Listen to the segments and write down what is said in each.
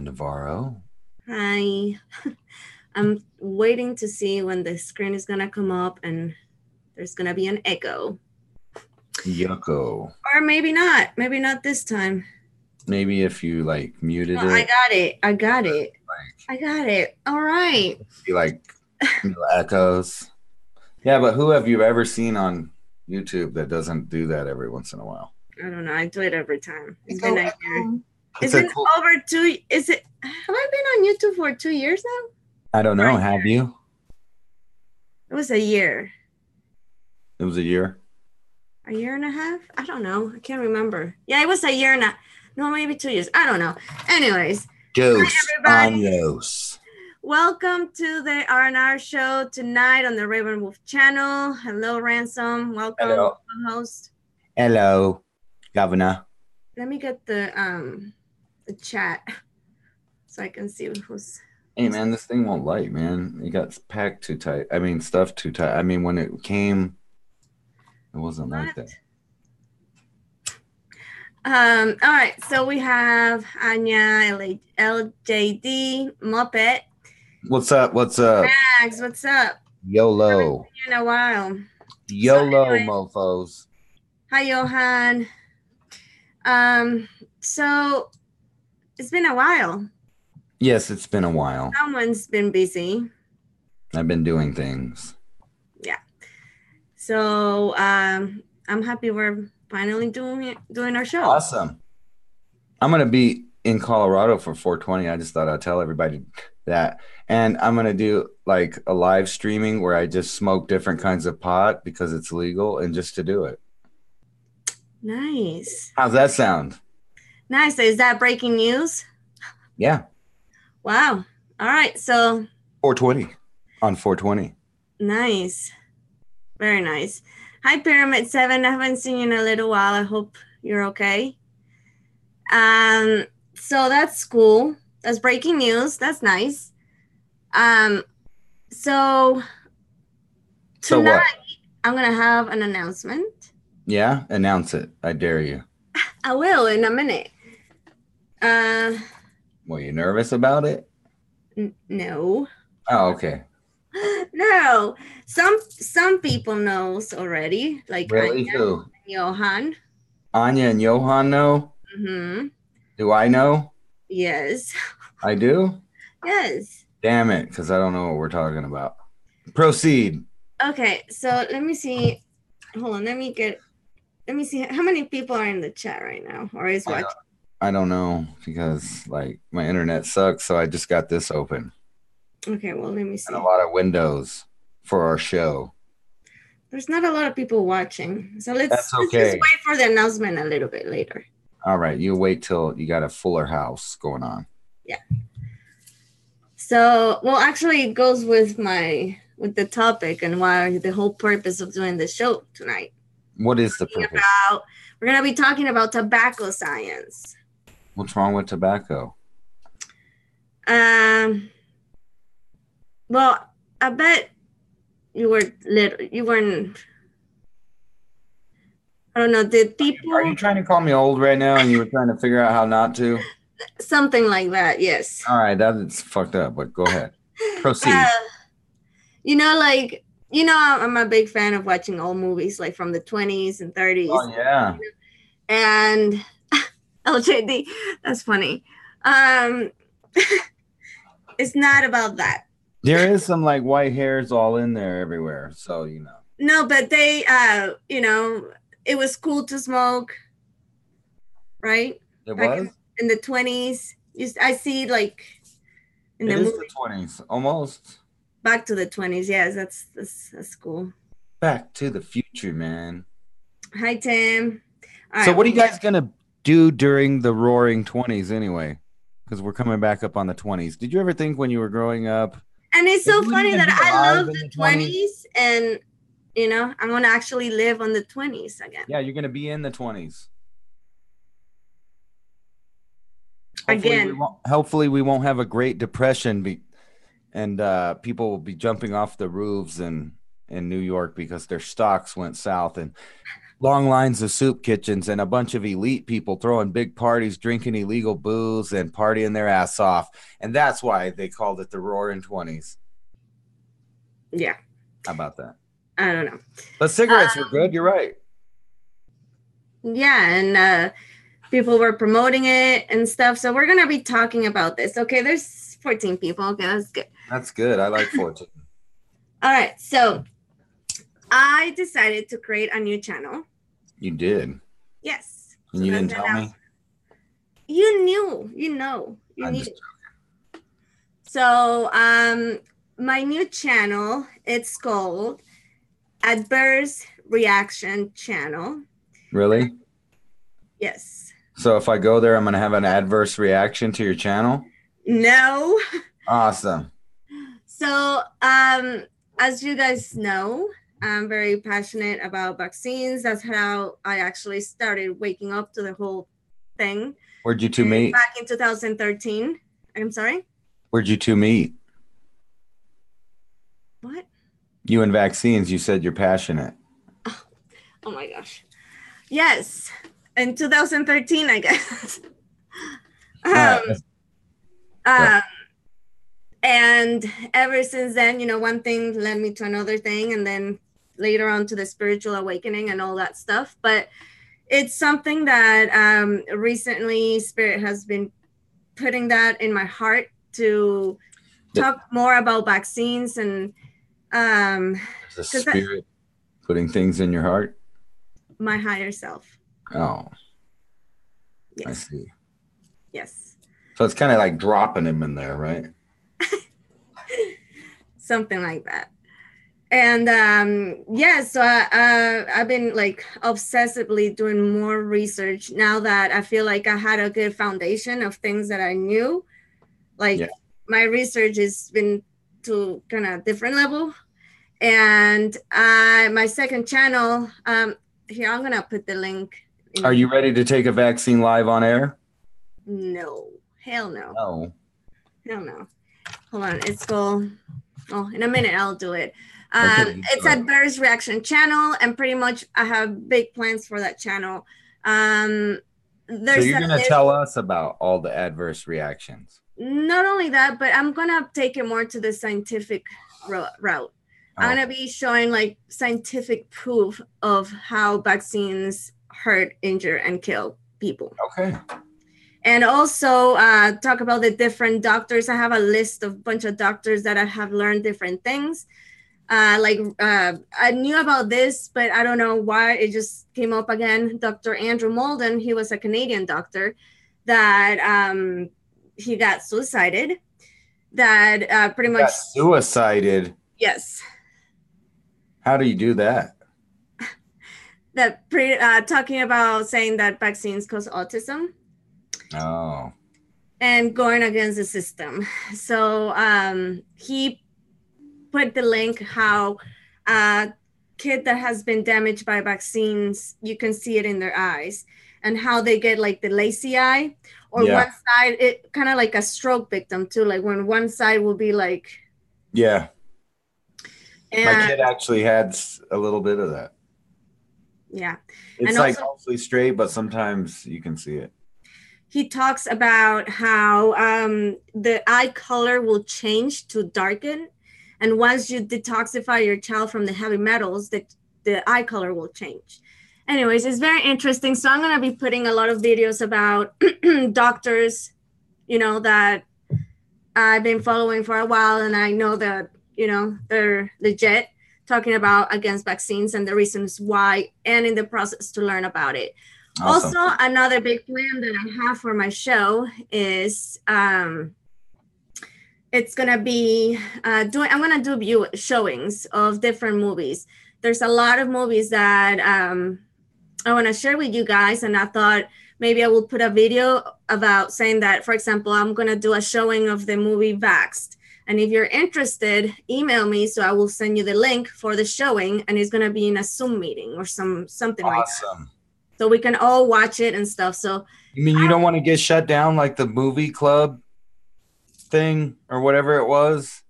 Navarro. Hi. I'm waiting to see when the screen is gonna come up and there's gonna be an echo. Yucko. Or maybe not. Maybe not this time. Maybe if you muted No, it. I got it. I got it. Like, I got it. All right. be echoes. Yeah, but who have you ever seen on YouTube that doesn't do that every once in a while? I don't know. I do it every time. It's Echo, been a echo. year. It's It's been over 2. Is it? Have I been on YouTube for 2 years now? I don't know. Have you? It was a year. It was a year. A year and a half? I don't know. I can't remember. Yeah, it was a year and a. No, maybe 2 years. I don't know. Anyways. Dos años. Welcome to the R&R Show tonight on the Raven Wolf channel. Hello, Ransom. Welcome, Hello. host. Hello, Governor. Let me get the chat so I can see who's. Hey man, this thing won't light, man. It got packed too tight. I mean, stuff too tight. I mean, when it came, it wasn't like that. All right, so we have Anya, LJD, Muppet. What's up? What's up? Max, what's up? YOLO. In a while. YOLO, so mofos. Hi, Johan. So it's been a while. Yes, it's been a while. Someone's been busy. I've been doing things. Yeah. So I'm happy we're finally doing our show. Awesome. I'm gonna be in Colorado for 420. I just thought I'd tell everybody that. And I'm gonna do like a live streaming where I just smoke different kinds of pot because it's legal and just to do it. Nice. How's that sound? Nice. Is that breaking news? Yeah. Wow. All right. So 420 on 420. Nice. Very nice. Hi, Pyramid 7. I haven't seen you in a little while. I hope you're okay. So that's cool. That's breaking news. That's nice. So tonight what? I'm gonna have an announcement. Yeah, announce it. I dare you. I will in a minute. Were you nervous about it? No. Oh, okay. No. Some people knows already. Like really? Anya Who? And Johan. Anya and Johan know? Mm-hmm. Do I know? Yes. I do? Yes. Damn it, because I don't know what we're talking about. Proceed. Okay, so let me see. Hold on, let me see how many people are in the chat right now or is watching. I don't know because like my internet sucks, so I just got this open. Okay, well, let me see. And a lot of windows for our show. There's not a lot of people watching, so let's okay. just wait for the announcement a little bit later. All right, you wait till you got a fuller house going on. Yeah. So, well, actually, it goes with the topic and why the whole purpose of doing the show tonight. What is the purpose? We're gonna be talking about tobacco science. What's wrong with tobacco? Well, I bet you weren't. I don't know. Did people? Are you trying to call me old right now, and you were trying to figure out how not to? Something like that. Yes. All right, that's fucked up. But go ahead. Proceed. I'm a big fan of watching old movies like from the 20s and 30s. Oh yeah. And LJD, that's funny. It's not about that. There is some like white hairs all in there everywhere, so you know. No, but they, it was cool to smoke, right? It was in the 20s. I see like in the movie. The 20s, almost. Back to the 20s, yes, that's cool. Back to the future, man. Hi, Tim. All so, what are you guys gonna do during the Roaring 20s anyway? Because we're coming back up on the 20s. Did you ever think when you were growing up? And it's so funny that I love the 20s, and I'm gonna actually live on the 20s again. Yeah, you're gonna be in the 20s. Hopefully we won't have a Great Depression, and people will be jumping off the roofs in New York because their stocks went south, and long lines of soup kitchens and a bunch of elite people throwing big parties, drinking illegal booze, and partying their ass off. And that's why they called it the Roaring 20s. Yeah. How about that? I don't know. But cigarettes were good. You're right. Yeah, and people were promoting it and stuff. So we're gonna be talking about this. Okay, there's 14 people. Okay, that's good. That's good. I like 14. All right, so I decided to create a new channel. You did. Yes. And you didn't tell me? You knew. You know. You I'm knew. just joking. So my new channel, it's called Adverse Reaction Channel. Really? Yes. So if I go there, I'm going to have an adverse reaction to your channel? No. Awesome. So as you guys know, I'm very passionate about vaccines. That's how I actually started waking up to the whole thing. Where'd you two meet? Back in 2013. I'm sorry? Where'd you two meet? What? You and vaccines. You said you're passionate. Oh my gosh. Yes. In 2013, I guess. And ever since then, you know, one thing led me to another thing, and then later on to the spiritual awakening and all that stuff. But it's something that recently Spirit has been putting that in my heart to talk more about vaccines and the Spirit putting things in your heart. My higher self. Oh, yes. I see. Yes. So it's kind of like dropping him in there, right? Something like that. And yeah, so I've been like obsessively doing more research now that I feel like I had a good foundation of things that I knew. Like my research has been to kind of different level. And my second channel, here, I'm going to put the link. Are you ready to take a vaccine live on air? No. Hell no. No. Hell no. Hold on. It's called, oh, in a minute, I'll do it. It's Adverse Reaction Channel, and pretty much I have big plans for that channel. So you're going to tell us about all the adverse reactions. Not only that, but I'm going to take it more to the scientific route. I'm going to be showing like scientific proof of how vaccines hurt, injure, and kill people. Okay. And also talk about the different doctors. I have a list of a bunch of doctors that I have learned different things. I knew about this, but I don't know why it just came up again. Dr. Andrew Molden, he was a Canadian doctor that he got suicided. That pretty much got suicided. Yes. How do you do that? Talking about saying that vaccines cause autism. Oh. And going against the system. So he put the link how a kid that has been damaged by vaccines, you can see it in their eyes, and how they get like the lazy eye, or one side, it kind of like a stroke victim too, like when one side will be like. Yeah. And my kid actually had a little bit of that. Yeah. It's and like also, mostly straight, but sometimes you can see it. He talks about how the eye color will change to darken. And once you detoxify your child from the heavy metals, the eye color will change. Anyways, it's very interesting. So I'm going to be putting a lot of videos about doctors, you know, that I've been following for a while. And I know that, you know, they're legit, talking about against vaccines and the reasons why, and in the process to learn about it. Awesome. Also, another big plan that I have for my show is it's gonna be I'm gonna do showings of different movies. There's a lot of movies that I want to share with you guys, and I thought maybe I will put a video about saying that, for example, I'm gonna do a showing of the movie Vaxxed. And if you're interested, email me so I will send you the link for the showing, and it's gonna be in a Zoom meeting or something like that. So we can all watch it and stuff. So you mean you don't want to get shut down like the movie club thing or whatever it was?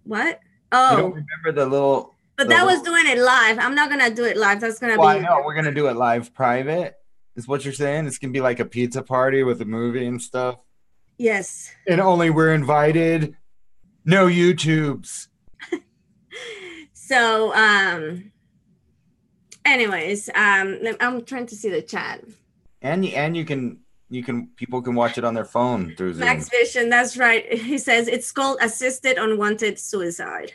What? Oh, you don't remember the little But that was doing it live. I'm not gonna do it live. That's gonna Well, be. I know we're gonna do it live private. Is what you're saying? It's gonna be like a pizza party with a movie and stuff. Yes. And only we're invited. No YouTubes. So, anyways, I'm trying to see the chat. And you can people can watch it on their phone through Zoom. Max Vision, that's right. He says it's called assisted unwanted suicide.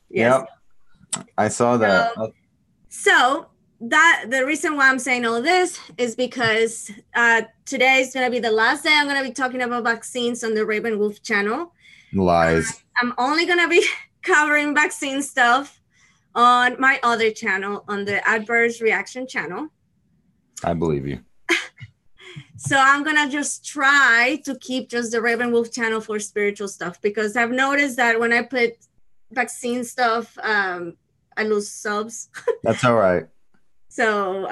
Yes. Yep. I saw that. So that the reason why I'm saying all this is because today is going to be the last day I'm going to be talking about vaccines on the Raven Wolf channel. Lies. I'm only going to be covering vaccine stuff on my other channel, on the Adverse Reaction channel. I believe you. So I'm going to just try to keep just the Raven Wolf channel for spiritual stuff, because I've noticed that when I put vaccine stuff, I lose subs. That's all right. So,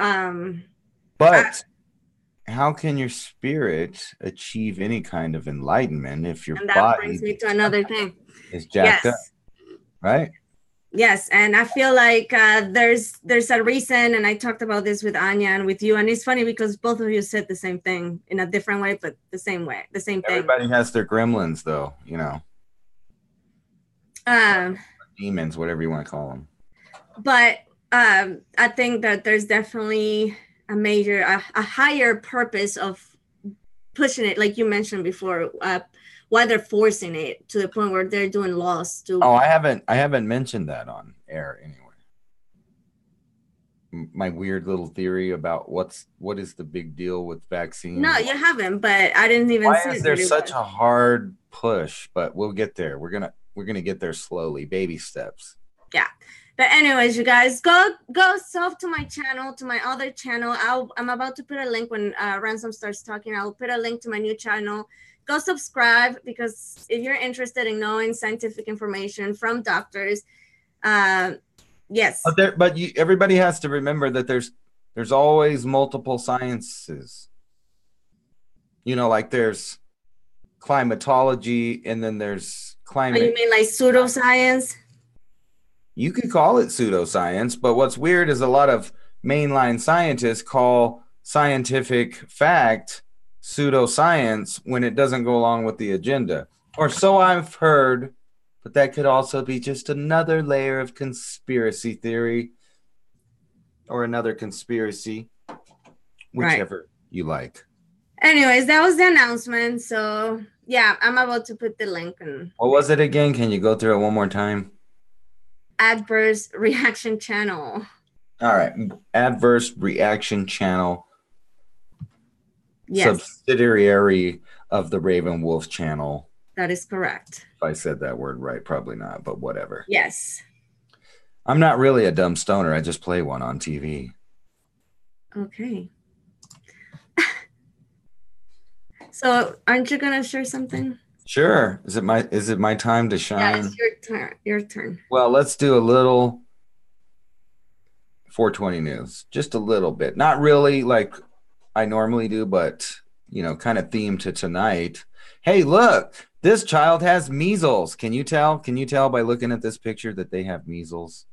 but how can your spirit achieve any kind of enlightenment if your body brings me to another thing is jacked up, right? Yes, and I feel like there's a reason, and I talked about this with Anya and with you, and it's funny because both of you said the same thing in a different way, but the same way, the same thing. Everybody has their gremlins, though, you know. Demons, whatever you want to call them. But I think that there's definitely a higher purpose of pushing it, like you mentioned before. Why they're forcing it to the point where they're doing laws to. Oh, I haven't mentioned that on air anyway. My weird little theory about what is the big deal with vaccines. No, you haven't, but I didn't even. Why is there such a hard push? But we'll get there. We're gonna get there slowly, baby steps. Yeah. But anyways, you guys, go sub to my channel, to my other channel. I'm about to put a link when Ransom starts talking. I'll put a link to my new channel. Go subscribe, because if you're interested in knowing scientific information from doctors, yes. But everybody has to remember that there's always multiple sciences. You know, like there's climatology, and then there's climate. Oh, you mean like pseudoscience? You could call it pseudoscience, but what's weird is a lot of mainline scientists call scientific fact pseudoscience when it doesn't go along with the agenda. Or so I've heard, but that could also be just another layer of conspiracy theory or another conspiracy, whichever you like. Anyways, that was the announcement. So yeah, I'm about to put the link in. What was it again? Can you go through it one more time? Adverse Reaction channel. All right. Adverse Reaction channel. Yes. Subsidiary of the Raven Wolf channel. That is correct. If I said that word right, probably not, but whatever. Yes. I'm not really a dumb stoner. I just play one on TV. Okay. So aren't you gonna share something? Sure. Is it my time to shine? Yeah, it's your turn. Your turn. Well, let's do a little 420 news. Just a little bit. Not really like I normally do, but you know, kind of themed to tonight. Hey, look, this child has measles. Can you tell? Can you tell by looking at this picture that they have measles?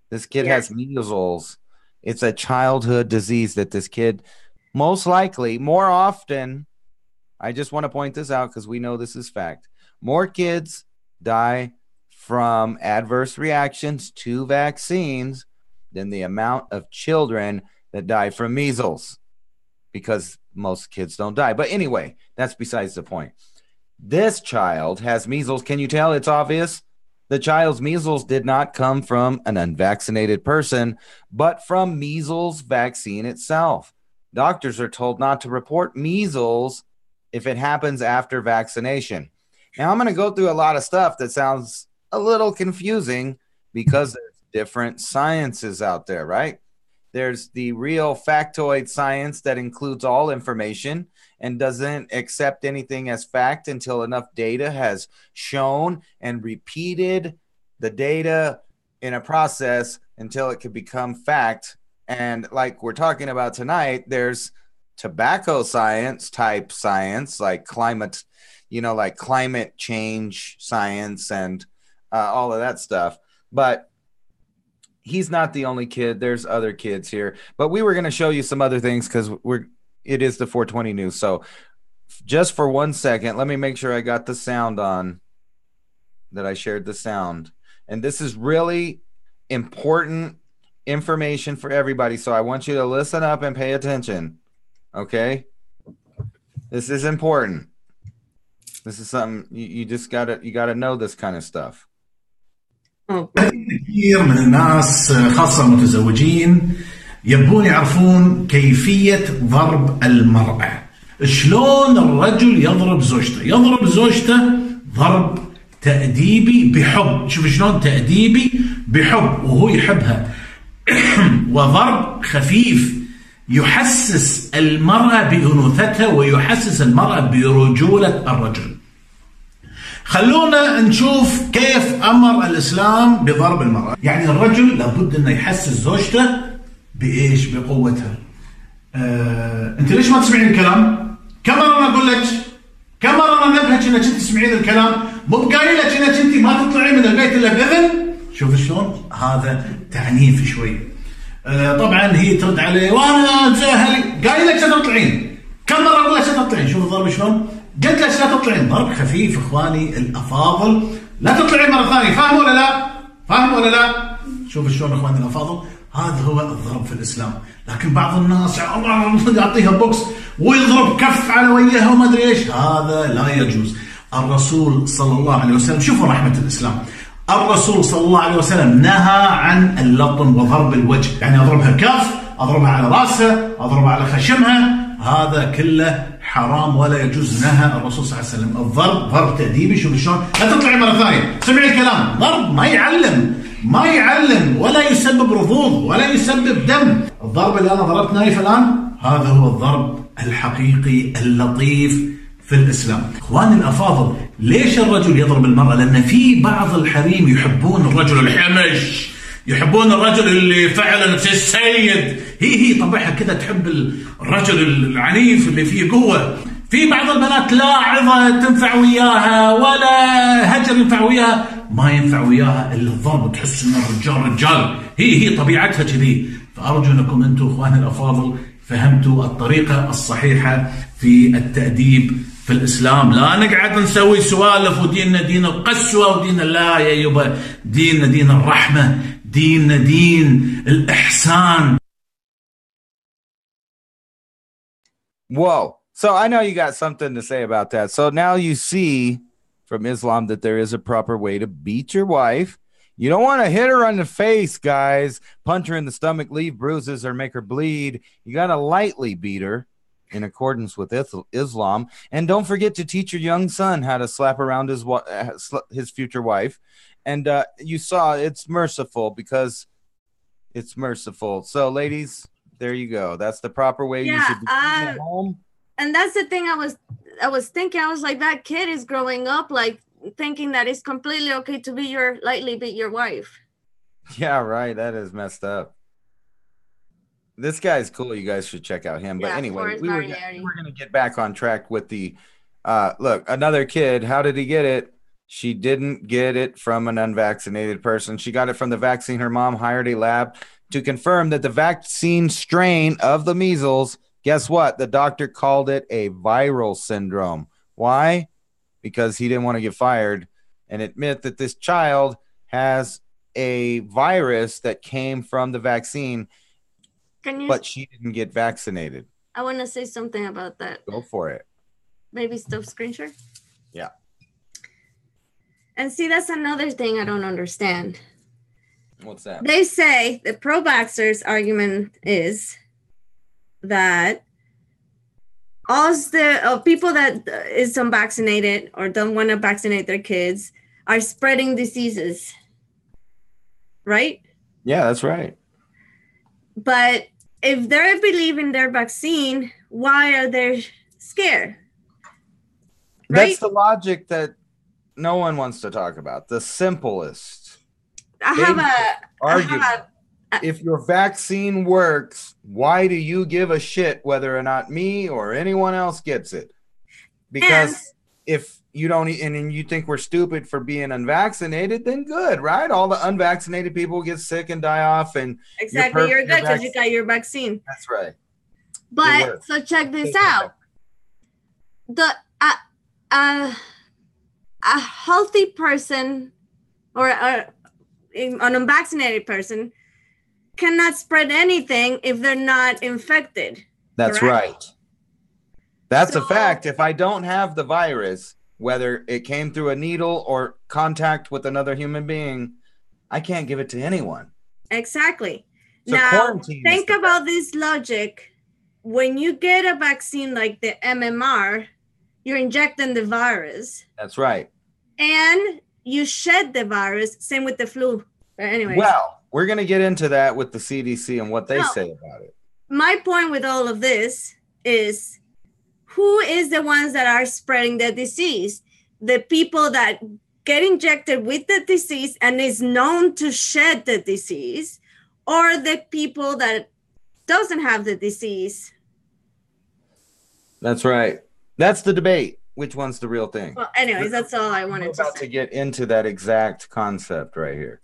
This kid has measles. It's a childhood disease that this kid most likely, more often, I just want to point this out because we know this is fact. More kids die from adverse reactions to vaccines than the amount of children that die from measles, because most kids don't die. But anyway, that's besides the point. This child has measles. Can you tell? It's obvious. The child's measles did not come from an unvaccinated person, but from measles vaccine itself. Doctors are told not to report measles if it happens after vaccination. Now, I'm going to go through a lot of stuff that sounds a little confusing because there's different sciences out there, right? There's the real factoid science that includes all information and doesn't accept anything as fact until enough data has shown and repeated the data in a process until it could become fact. And like we're talking about tonight, there's tobacco science type science, like climate, like climate change science and all of that stuff. But he's not the only kid. There's other kids here. But we were going to show you some other things because it is the 420 news. So just for 1 second, let me make sure I got the sound on, that I shared the sound. And this is really important information for everybody. So I want you to listen up and pay attention. Okay? This is important. This is something you just gotta know this kind of stuff. كثير من الناس خاصة المتزوجين يبون يعرفون كيفية ضرب المرأة. شلون الرجل يضرب زوجته؟ يضرب زوجته ضرب تأديبي بحب. شوف شلون تأديبي بحب وهو يحبها. وضرب خفيف يحسس المرأة بأنوثتها ويحسس المرأة برجولة الرجل. خلونا نشوف كيف أمر الإسلام بضرب المرأة. يعني الرجل لابد أنه يحسس زوجته بإيش؟ بقوتها. أنت ليش ما تسمعين الكلام؟ كم مرة أنا أقول لك؟ كم مرة أنا نبهك أنك أنت تسمعين الكلام؟ مو بقايل لك أنك أنت ما تطلعين من البيت إلا بإذن؟ شوف شلون؟ هذا تعنيف شوي. طبعا هي ترد عليه وانا زهلي قايل لك لا تطلعين. كم مره اقول لك لا تطلعين؟ شوف الضرب شلون؟ قلت لك لا تطلعين. ضرب خفيف اخواني الافاضل. لا تطلعين مره ثانيه. فاهم ولا لا؟ فاهم ولا لا؟ شوف شلون اخواني الافاضل. هذا هو الضرب في الاسلام. لكن بعض الناس يعطيها بوكس ويضرب كف على وجهها وما ادري ايش. هذا لا يجوز. الرسول صلى الله عليه وسلم، شوفوا رحمه الاسلام، الرسول صلى الله عليه وسلم نهى عن اللطم وضرب الوجه. يعني اضربها كف، اضربها على راسها، اضربها على خشمها، هذا كله حرام ولا يجوز. نهى الرسول صلى الله عليه وسلم. الضرب ضرب تأديبي. شوف شلون؟ لا تطلعي مره ثانيه. سمعي الكلام. ضرب ما يعلم ولا يسبب رفوض ولا يسبب دم. الضرب اللي انا ضربت نايف الان هذا هو الضرب الحقيقي اللطيف في الإسلام. إخواني الأفاضل، ليش الرجل يضرب المرأة؟ لأن في بعض الحريم يحبون الرجل الحمش، يحبون الرجل اللي فعلا السيد. هي طبعها كذا تحب الرجل العنيف اللي فيه قوة. في بعض البنات لا عظة تنفع وياها ولا هجر ينفع وياها، ما ينفع وياها إلا الضرب. تحس إن الرجال رجال. هي طبيعتها كذي. فأرجو أنكم أنتم إخواني الأفاضل فهمتوا الطريقة الصحيحة في التأديب في الإسلام. لا نقعد نسوي سوالف وديننا دين القسوة ودين، لا يا يبا، ديننا دين الرحمة، ديننا دين الإحسان. Whoa. So I know you got something to say about that. So now you see from Islam that there is a proper way to beat your wife. You don't want to hit her on the face, guys, punch her in the stomach, leave bruises, or make her bleed. You got to lightly beat her in accordance with Islam. And don't forget to teach your young son how to slap around his future wife. And you saw it's merciful because it's merciful. So, ladies, there you go. That's the proper way you should be at home. And that's the thing I was thinking. I was like, that kid is growing up like thinking that it's completely okay to lightly beat your wife. Yeah, right. That is messed up. This guy's cool. You guys should check out him. But anyway, we were going to get back on track with the look, another kid. How did he get it? She didn't get it from an unvaccinated person. She got it from the vaccine. Her mom hired a lab to confirm that the vaccine strain of the measles, guess what? The doctor called it a viral syndrome. Why? Because he didn't want to get fired and admit that this child has a virus that came from the vaccine, but she didn't get vaccinated. I want to say something about that. Go for it. Maybe stop screen share? Yeah. And see, that's another thing I don't understand. What's that? They say the pro-vaxxers' argument is that all the people that is unvaccinated or don't want to vaccinate their kids are spreading diseases, right? Yeah, that's right. But if they believe in their vaccine, why are they scared? Right? That's the logic that no one wants to talk about. The simplest argument. If your vaccine works, why do you give a shit whether or not me or anyone else gets it? Because if you don't, and you think we're stupid for being unvaccinated, then good, right? All the unvaccinated people get sick and die off, and exactly, you're good because you got your vaccine. That's right. But so check this out. The a healthy person or an unvaccinated person cannot spread anything if they're not infected. That's correct? Right. That's a fact. If I don't have the virus, whether it came through a needle or contact with another human being, I can't give it to anyone. Exactly. So now, think about this logic. When you get a vaccine like the MMR, you're injecting the virus. That's right. And you shed the virus. Same with the flu. Anyway. Well, we're going to get into that with the CDC and what they say about it. My point with all of this is, who is the ones that are spreading the disease? The people that get injected with the disease and is known to shed the disease, or the people that doesn't have the disease? That's right. That's the debate. Which one's the real thing? Well, anyways, that's all I wanted to say. We're about to get into that exact concept right here.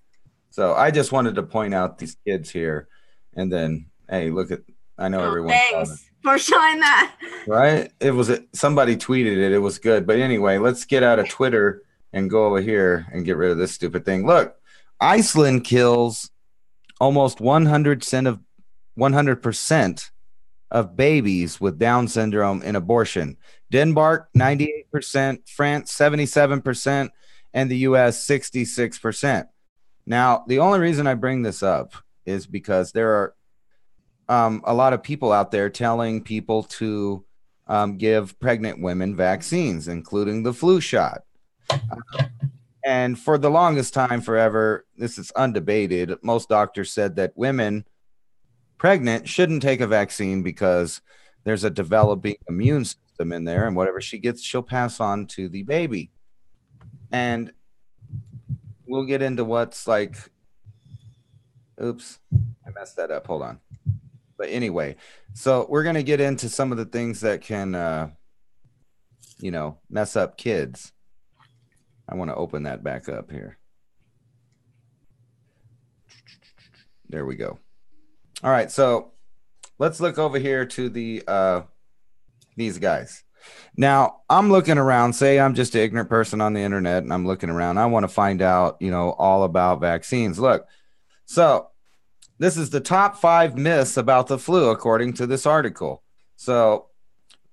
So I just wanted to point out these kids here, and then, hey, look at, I know everyone. Thanks for showing that. Right? It was, somebody tweeted it. It was good. But anyway, let's get out of Twitter and go over here and get rid of this stupid thing. Look, Iceland kills almost 100% of babies with Down syndrome in abortion. Denmark, 98%, France, 77%, and the US, 66%. Now, the only reason I bring this up is because there are a lot of people out there telling people to give pregnant women vaccines, including the flu shot. And for the longest time, forever, this is undebated. Most doctors said that women pregnant shouldn't take a vaccine because there's a developing immune system in there, and whatever she gets, she'll pass on to the baby. And we'll get into what's like, oops, I messed that up. Hold on. But anyway, so we're going to get into some of the things that can, mess up kids. I want to open that back up here. There we go. All right, so let's look over here to the these guys. Now, I'm looking around, say I'm just an ignorant person on the internet, and I'm looking around. I want to find out, all about vaccines. Look, so this is the top 5 myths about the flu, according to this article. So,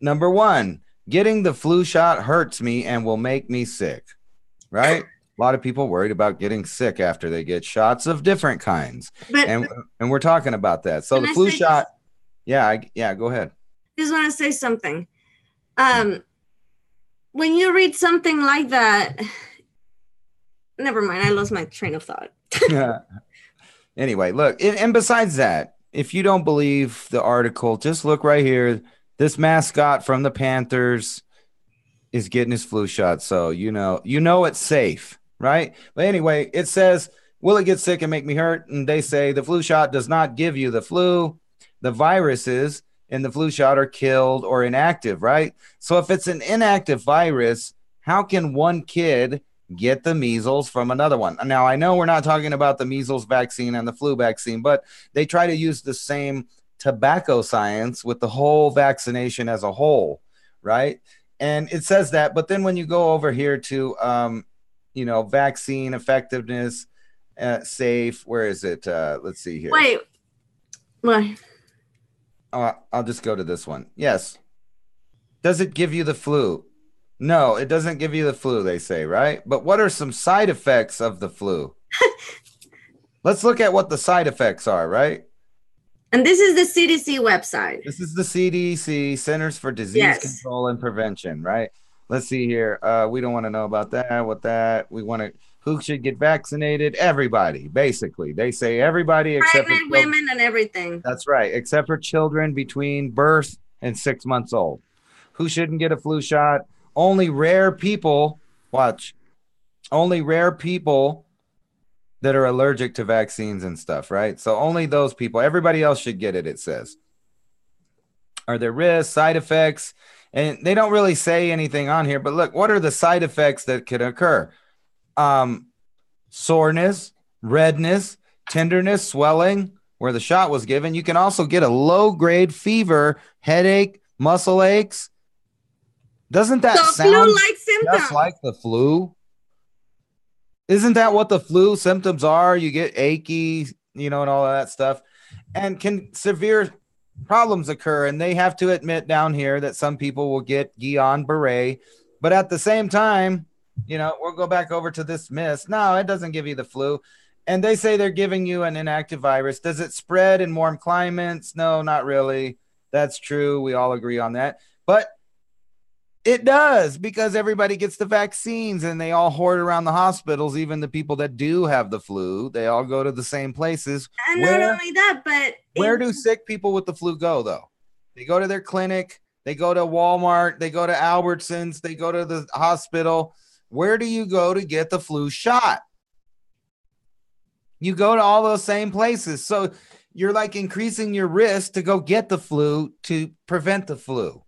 number 1, getting the flu shot hurts me and will make me sick, right? A lot of people worried about getting sick after they get shots of different kinds. And we're talking about that. So the flu shot, go ahead. Just want to say something. When you read something like that, never mind, I lost my train of thought. Anyway, look, and besides that, if you don't believe the article, just look right here. This mascot from the Panthers is getting his flu shot, so you know it's safe, right? But anyway, it says, will it get sick and make me hurt? And they say the flu shot does not give you the flu. The viruses in the flu shot are killed or inactive, right? So if it's an inactive virus, how can one kid get the measles from another one? Now, I know we're not talking about the measles vaccine and the flu vaccine, but they try to use the same tobacco science with the whole vaccination as a whole, right? And it says that, but then when you go over here to, vaccine effectiveness, safe, where is it? Let's see here. Wait, what? I'll just go to this one. Yes. Does it give you the flu? No, it doesn't give you the flu, they say, right? But what are some side effects of the flu? Let's look at what the side effects are, right? And this is the CDC website. This is the CDC, Centers for Disease Control and Prevention, right? Let's see here. We don't want to know about that. We want to, who should get vaccinated? Everybody, basically. They say everybody except pregnant women and everything. That's right, except for children between birth and 6 months old. Who shouldn't get a flu shot? Only rare people, only rare people that are allergic to vaccines and stuff, right? So only those people, everybody else should get it, it says. Are there risks, side effects? And they don't really say anything on here, but look, what are the side effects that could occur? Soreness, redness, tenderness, swelling where the shot was given. You can also get a low-grade fever, headache, muscle aches. Doesn't that So sound flu-like symptoms. just like the flu? Isn't that what the flu symptoms are? You get achy, and all of that stuff. And can severe problems occur? And they have to admit down here that some people will get Guillain-Barré. But at the same time, we'll go back over to this mist. No, it doesn't give you the flu. And they say they're giving you an inactive virus. Does it spread in warm climates? No, not really. That's true. We all agree on that. But it does, because everybody gets the vaccines and they all hoard around the hospitals, even the people that do have the flu. They all go to the same places. And not only that, but where do sick people with the flu go, though? They go to their clinic. They go to Walmart. They go to Albertsons. They go to the hospital. Where do you go to get the flu shot? You go to all those same places. So you're like increasing your risk to go get the flu to prevent the flu.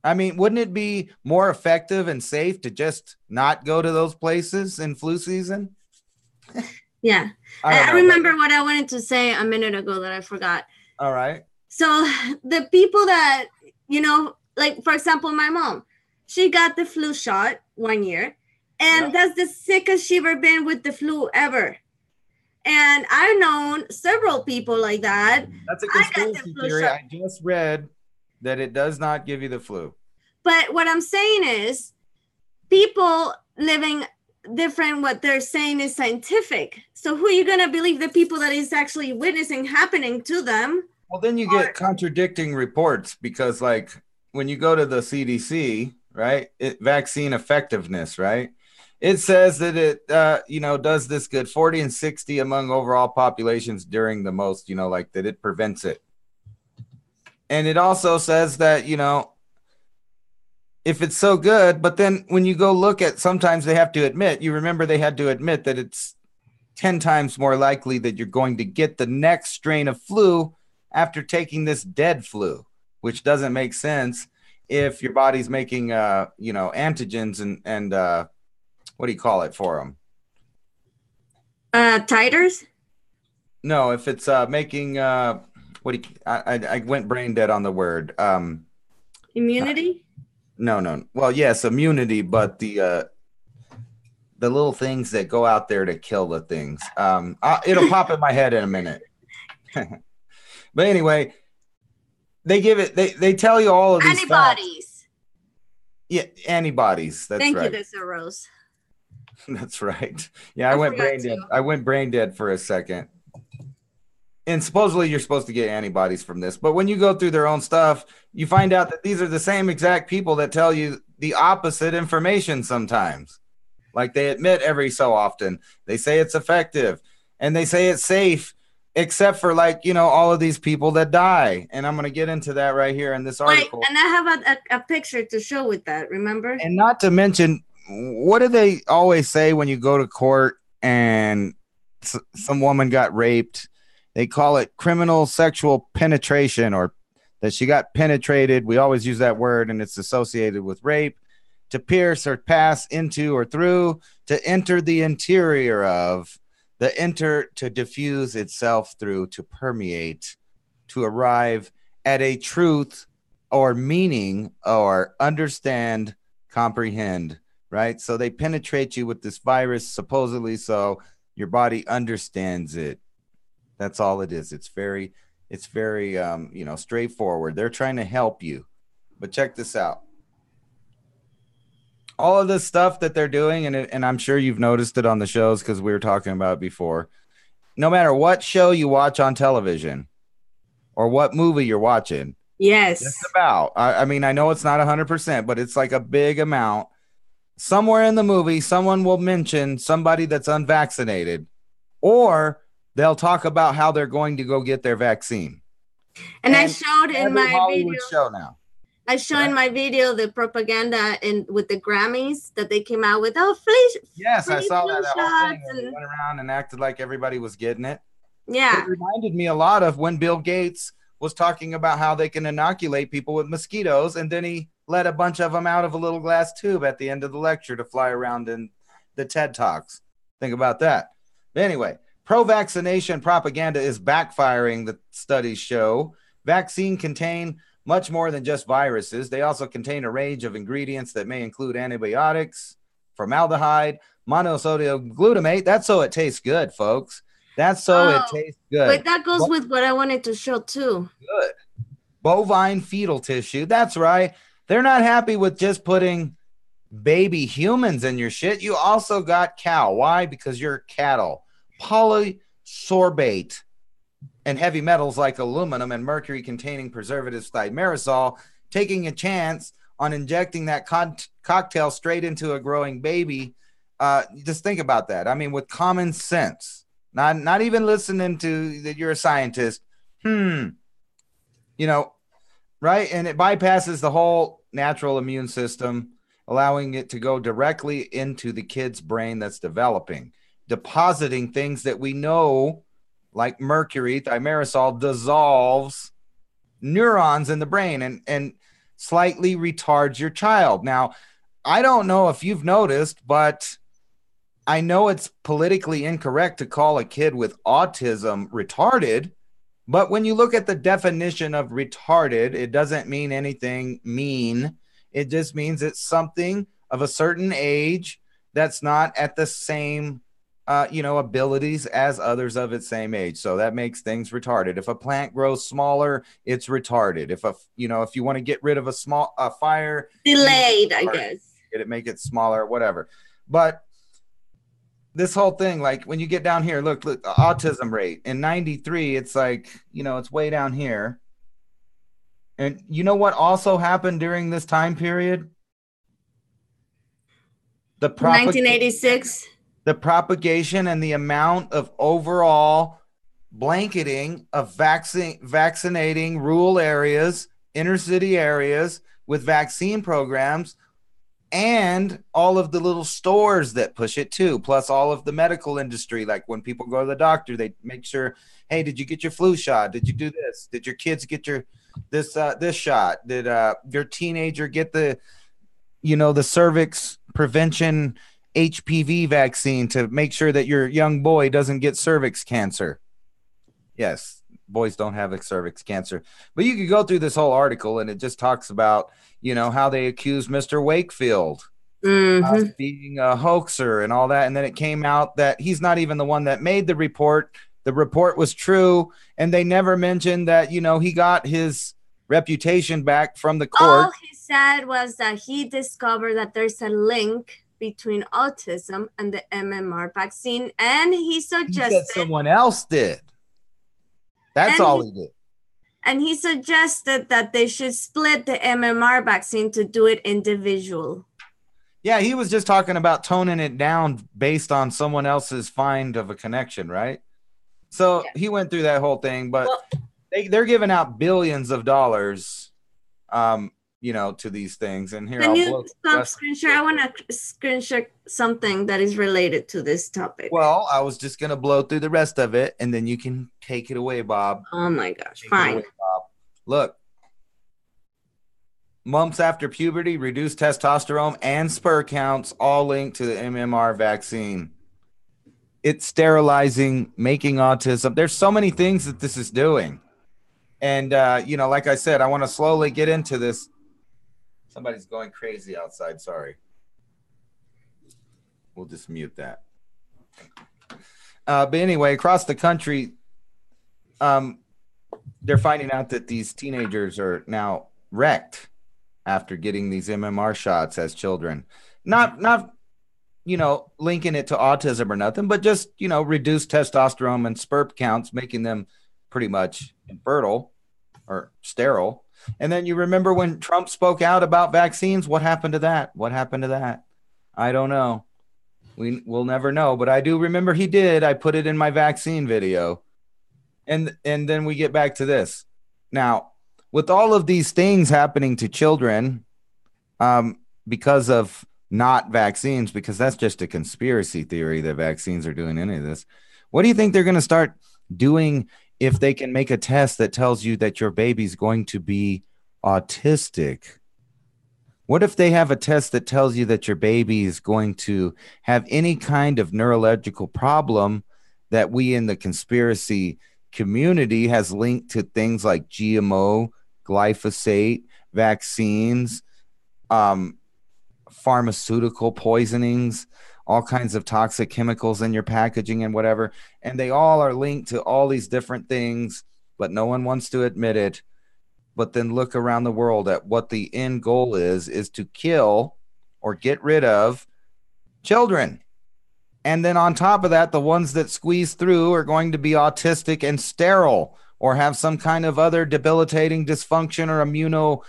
I mean, wouldn't it be more effective and safe to just not go to those places in flu season? Yeah. I remember what I wanted to say a minute ago that I forgot. All right. So the people that, like, for example, my mom, she got the flu shot 1 year, and that's the sickest she ever been with the flu ever. And I've known several people like that. That's a conspiracy theory. I just read that it does not give you the flu. But what I'm saying is people living different, what they're saying is scientific. So who are you going to believe? The people that is actually witnessing happening to them? Well, then you get contradicting reports, because like when you go to the CDC, right, vaccine effectiveness, right, it says that it, does this good 40 and 60 among overall populations during the most, like that it prevents it. And it also says that, if it's so good, but then when you go look at, sometimes they have to admit, they had to admit that it's 10 times more likely that you're going to get the next strain of flu after taking this dead flu, which doesn't make sense if your body's making, antigens and what do you call it for them? Titers? No, if it's making, I went brain dead on the word. Immunity? No. Well, yes, immunity, but the little things that go out there to kill the things. It'll pop in my head in a minute. But anyway, they give it. They tell you all of these antibodies. Facts. Yeah, antibodies. That's right. Thank you, Mr. Rose. That's right. Yeah, I went brain dead. I went brain dead for a second. And supposedly you're supposed to get antibodies from this. But when you go through their own stuff, you find out that these are the same exact people that tell you the opposite information sometimes. Like they admit every so often. They say it's effective and they say it's safe, except for all of these people that die. And I'm going to get into that right here in this article. Wait, and I have a picture to show with that, remember? And not to mention, what do they always say when you go to court and some woman got raped? They call it criminal sexual penetration, or that she got penetrated. We always use that word, and it's associated with rape. To pierce or pass into or through, to enter the interior of, to diffuse itself through, to permeate, to arrive at a truth or meaning or understand, comprehend, right? So they penetrate you with this virus, supposedly, so your body understands it. That's all it is. It's very, straightforward. They're trying to help you. But check this out. All of this stuff that they're doing, and I'm sure you've noticed it on the shows because we were talking about it before. No matter what show you watch on television or what movie you're watching. Yes. Just about. I mean, I know it's not 100%, but it's like a big amount. Somewhere in the movie, someone will mention somebody that's unvaccinated, or they'll talk about how they're going to go get their vaccine. And I showed in my Hollywood video. Show now. I showed in my video the propaganda with the Grammys that they came out with. Oh, please. Yes, I saw that whole thing. And they went around and acted like everybody was getting it. Yeah. It reminded me a lot of when Bill Gates was talking about how they can inoculate people with mosquitoes, and then he let a bunch of them out of a little glass tube at the end of the lecture to fly around in the TED Talks. Think about that. But anyway, pro-vaccination propaganda is backfiring, the studies show. Vaccines contain much more than just viruses. They also contain a range of ingredients that may include antibiotics, formaldehyde, monosodium glutamate. That's so it tastes good, folks. That's so it tastes good. But that goes with what I wanted to show too. Good. Bovine fetal tissue. That's right. They're not happy with just putting baby humans in your shit. You also got cow. Why? Because you're cattle. Polysorbate and heavy metals like aluminum and mercury containing preservatives thimerosal, taking a chance on injecting that cocktail straight into a growing baby. Just think about that. I mean, with common sense, not even listening to that you're a scientist. You know, right? And it bypasses the whole natural immune system, allowing it to go directly into the kid's brain that's developing, depositing things that we know, like mercury, thimerosal, dissolves neurons in the brain and slightly retards your child. Now, I don't know if you've noticed, but I know it's politically incorrect to call a kid with autism retarded. But when you look at the definition of retarded, it doesn't mean anything mean. It just means it's something of a certain age that's not at the same, abilities as others of its same age. So that makes things retarded. If a plant grows smaller, it's retarded. If if you want to get rid of a fire, delayed, I guess. Make it smaller, whatever. But this whole thing, like when you get down here, look, autism rate in 93, it's like, it's way down here. And you know what also happened during this time period? 1986. The propagation and the amount of overall blanketing of vaccinating rural areas, inner city areas with vaccine programs, and all of the little stores that push it too, plus all of the medical industry. Like when people go to the doctor, they make sure, hey, did you get your flu shot? Did you do this? Did your kids get this shot? Did your teenager get the cervix prevention HPV vaccine to make sure that your young boy doesn't get cervix cancer? Yes, boys don't have cervix cancer. But you could go through this whole article and it just talks about how they accused Mr. Wakefield of being a hoaxer and all that. And then it came out that he's not even the one that made the report. The report was true. And they never mentioned that, he got his reputation back from the court. All he said was that he discovered that there's a link between autism and the MMR vaccine. And he suggested someone else did. That's all he did. And he suggested that they should split the MMR vaccine to do it individual. Yeah, he was just talking about toning it down based on someone else's find of a connection, right? So he went through that whole thing, but they're giving out billions of dollars, to these things. And here, Can you stop screen share? I want to screen share something that is related to this topic. Well, I was just going to blow through the rest of it, and then you can take it away, Bob. Oh, my gosh. Fine. Away, Bob. Look. Months after puberty, reduced testosterone and sperm counts, all linked to the MMR vaccine. It's sterilizing, making autism. There's so many things that this is doing. And, like I said, I want to slowly get into this. Somebody's going crazy outside. Sorry. We'll just mute that. But anyway, across the country, they're finding out that these teenagers are now wrecked after getting these MMR shots as children. Not linking it to autism or nothing, but just, reduced testosterone and sperm counts, making them pretty much infertile or sterile. And then you remember when Trump spoke out about vaccines? What happened to that? I don't know. We'll never know, but I do remember he did. I put it in my vaccine video. And then we get back to this. Now, with all of these things happening to children because of not vaccines, because that's just a conspiracy theory that vaccines are doing any of this, what do you think they're going to start doing if they can make a test that tells you that your baby's going to be autistic? What if they have a test that tells you that your baby is going to have any kind of neurological problem that we in the conspiracy community has linked to things like GMO, glyphosate, vaccines, pharmaceutical poisonings, all kinds of toxic chemicals in your packaging and whatever. And they all are linked to all these different things, but no one wants to admit it. But then look around the world at what the end goal is to kill or get rid of children. And then on top of that, the ones that squeeze through are going to be autistic and sterile or have some kind of other debilitating dysfunction or immuno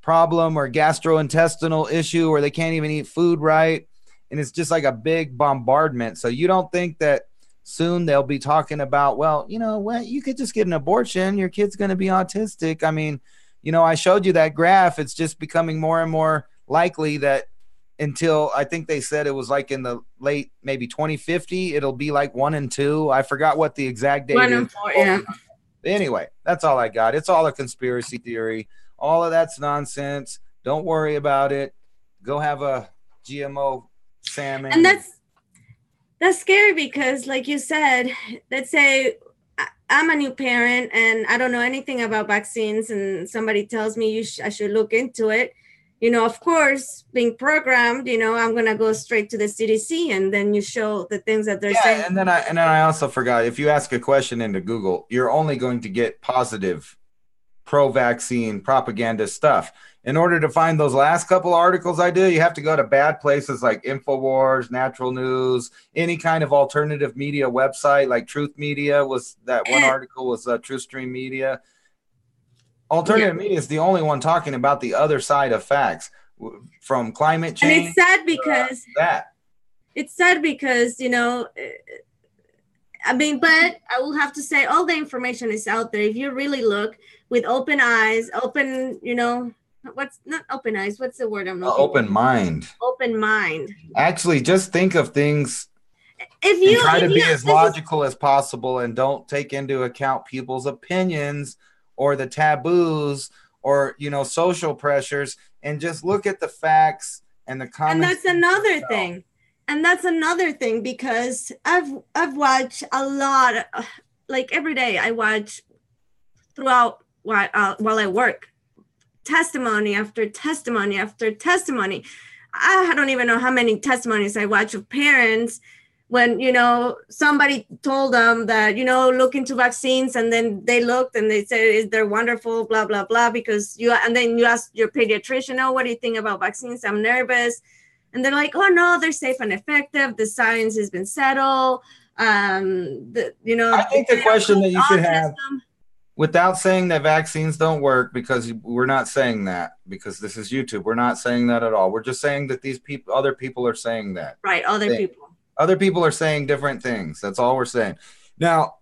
problem or gastrointestinal issue, or they can't even eat food right. And it's just like a big bombardment. So you don't think that soon they'll be talking about, well, you know what, you could just get an abortion, your kid's going to be autistic. I mean, you know, I showed you that graph. It's just becoming more and more likely that until I think they said it was like in the late maybe 2050, it'll be like 1 and 2. I forgot what the exact date 1 is. and 4, yeah. Anyway, that's all I got. It's all a conspiracy theory. All of that's nonsense. Don't worry about it. Go have a GMO salmon. And that's scary because, like you said, let's say I'm a new parent and I don't know anything about vaccines, and somebody tells me I should look into it. You know, of course, being programmed, you know, I'm gonna go straight to the CDC, and then you show the things that they're saying. And then I also forgot, if you ask a question into Google, you're only going to get positive pro-vaccine propaganda stuff. In order to find those last couple articles I did, you have to go to bad places like InfoWars, Natural News, any kind of alternative media website like Truth Media was that one article was TruthStream Media. Alternative media is the only one talking about the other side of facts, from climate change. And it's sad because it's sad because, you know, I mean, but I will have to say all the information is out there. If you really look with open eyes, open, you know, what's not open eyes, what's the word I'm looking for? Open mind. Open mind. Actually, just think of things if you try to be as logical as possible and don't take into account people's opinions or the taboos or, you know, social pressures, and just look at the facts and the comments. And that's another thing. And that's another thing, because I've watched a lot, like every day I watch throughout while I work, testimony after testimony after testimony. I don't even know how many testimonies I watch of parents when, you know, somebody told them that, you know, look into vaccines, and then they looked and they said they're wonderful, blah, blah, blah, because and then you ask your pediatrician, oh, what do you think about vaccines? I'm nervous. And they're like, oh, no, they're safe and effective. The science has been settled. You know, I think the question that you should have, without saying that vaccines don't work, because we're not saying that, because this is YouTube. We're not saying that at all. We're just saying that these people, other people are saying that. Right, people. Other people are saying different things. That's all we're saying. Now,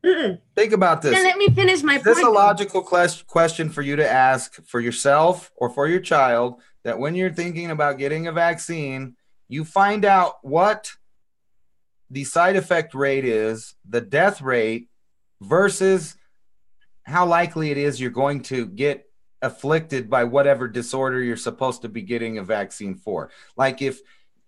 think about this. Then let me finish my point. Is this a logical question for you to ask for yourself or for your child, that when you're thinking about getting a vaccine, you find out what the side effect rate is, the death rate, versus how likely it is you're going to get afflicted by whatever disorder you're supposed to be getting a vaccine for. Like if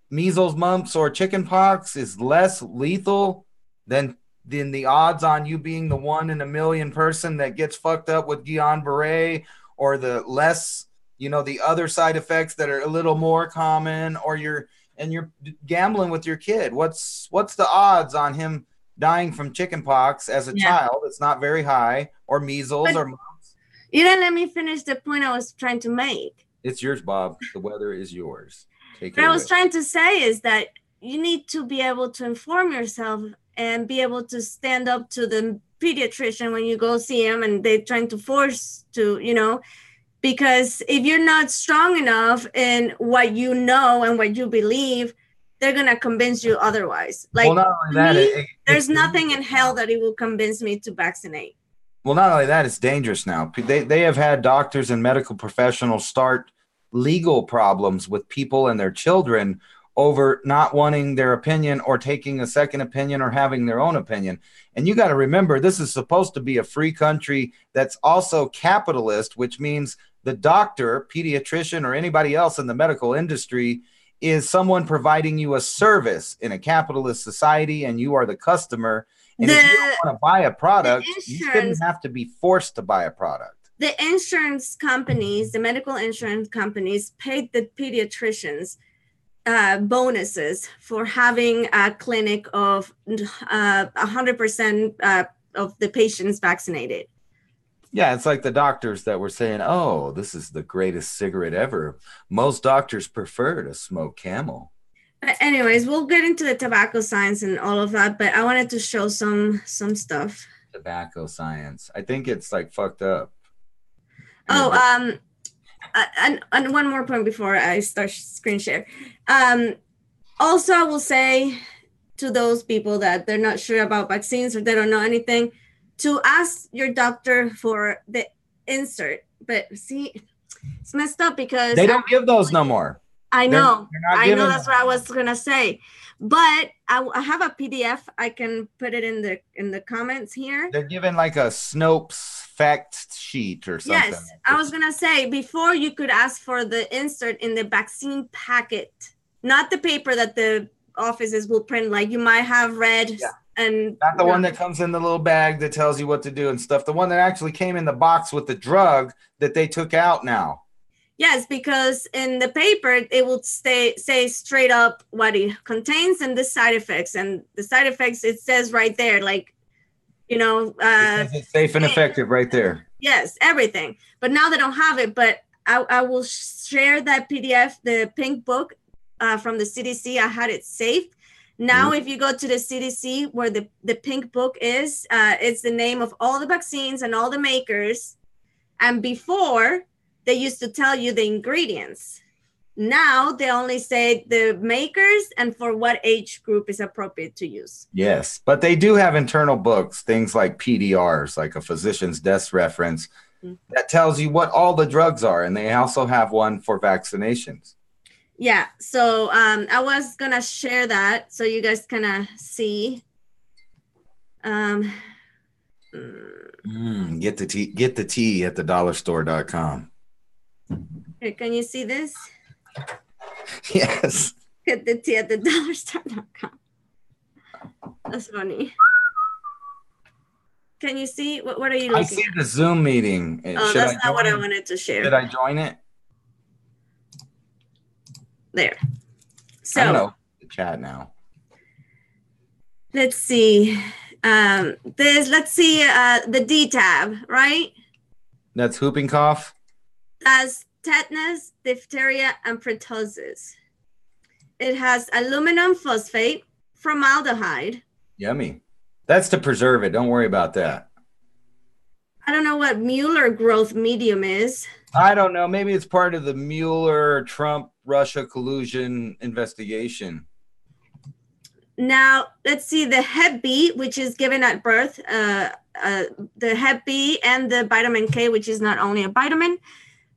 measles, mumps, or chickenpox is less lethal than the odds on you being the 1 in a million person that gets fucked up with Guillain-Barré, or the less, you know, the other side effects that are a little more common, or you're gambling with your kid. What's the odds on him dying from chickenpox as a child? It's not very high, or measles, or mumps. You didn't let me finish the point I was trying to make. It's yours, Bob. The weather is yours. What I was trying to say is that you need to be able to inform yourself and be able to stand up to the pediatrician when you go see him and they're trying to force to, you know, because if you're not strong enough in what you know and what you believe, they're going to convince you otherwise. Like, well, not only that, there's nothing in hell that it will convince me to vaccinate. Well, not only that, it's dangerous now. They have had doctors and medical professionals start legal problems with people and their children over not wanting their opinion or taking a second opinion or having their own opinion. And you got to remember, this is supposed to be a free country that's also capitalist, which means The doctor, pediatrician, or anybody else in the medical industry is someone providing you a service in a capitalist society, and you are the customer. And if you don't want to buy a product, you shouldn't have to be forced to buy a product. The insurance companies, the medical insurance companies, paid the pediatricians bonuses for having a clinic of 100% of the patients vaccinated. Yeah, it's like the doctors that were saying, oh, this is the greatest cigarette ever. Most doctors prefer to smoke Camel. Anyways, we'll get into the tobacco science and all of that, but I wanted to show some stuff. Tobacco science. I think it's like fucked up. Oh, and one more point before I start screen share. Also, I will say to those people that they're not sure about vaccines or they don't know anything, to ask your doctor for the insert. But see, it's messed up because they don't give those no more. I know. I know that's what I was gonna say. But I have a PDF. I can put it in the comments here. They're given like a Snopes fact sheet or something. Yes, I was gonna say before you could ask for the insert in the vaccine packet, not the paper that the offices will print. Like you might have read. Yeah. And not the one that comes in the little bag that tells you what to do and stuff. The one that actually came in the box with the drug that they took out now. Yes, because in the paper, it will say straight up what it contains and the side effects. And the side effects, it says right there, like, you know. It's safe and effective right there. Yes, everything. But now they don't have it. But I will share that PDF, the pink book from the CDC. I had it saved. Now, if you go to the CDC where the pink book is, it's the name of all the vaccines and all the makers. And before, they used to tell you the ingredients. Now, they only say the makers and for what age group is appropriate to use. Yes, but they do have internal books, things like PDRs, like a physician's desk reference, that tells you what all the drugs are. And they also have one for vaccinations. Yeah, so I was gonna share that so you guys kind of see. Get the tea at thedollarstore.com. Here, can you see this? Yes. Get the tea at thedollarstore.com. That's funny. Can you see? What are you looking at? I see the Zoom meeting. Oh, that's not what I wanted to share. Should I join it? There. So I don't know the chat now. Let's see. Let's see the D tab, right? That's whooping cough. That's tetanus, diphtheria, and pertussis. It has aluminum phosphate, formaldehyde. Yummy. That's to preserve it. Don't worry about that. I don't know what Mueller growth medium is. I don't know. Maybe it's part of the Mueller Trump Russia collusion investigation. Now, let's see the Hep B, which is given at birth, the Hep B and the vitamin K, which is not only a vitamin.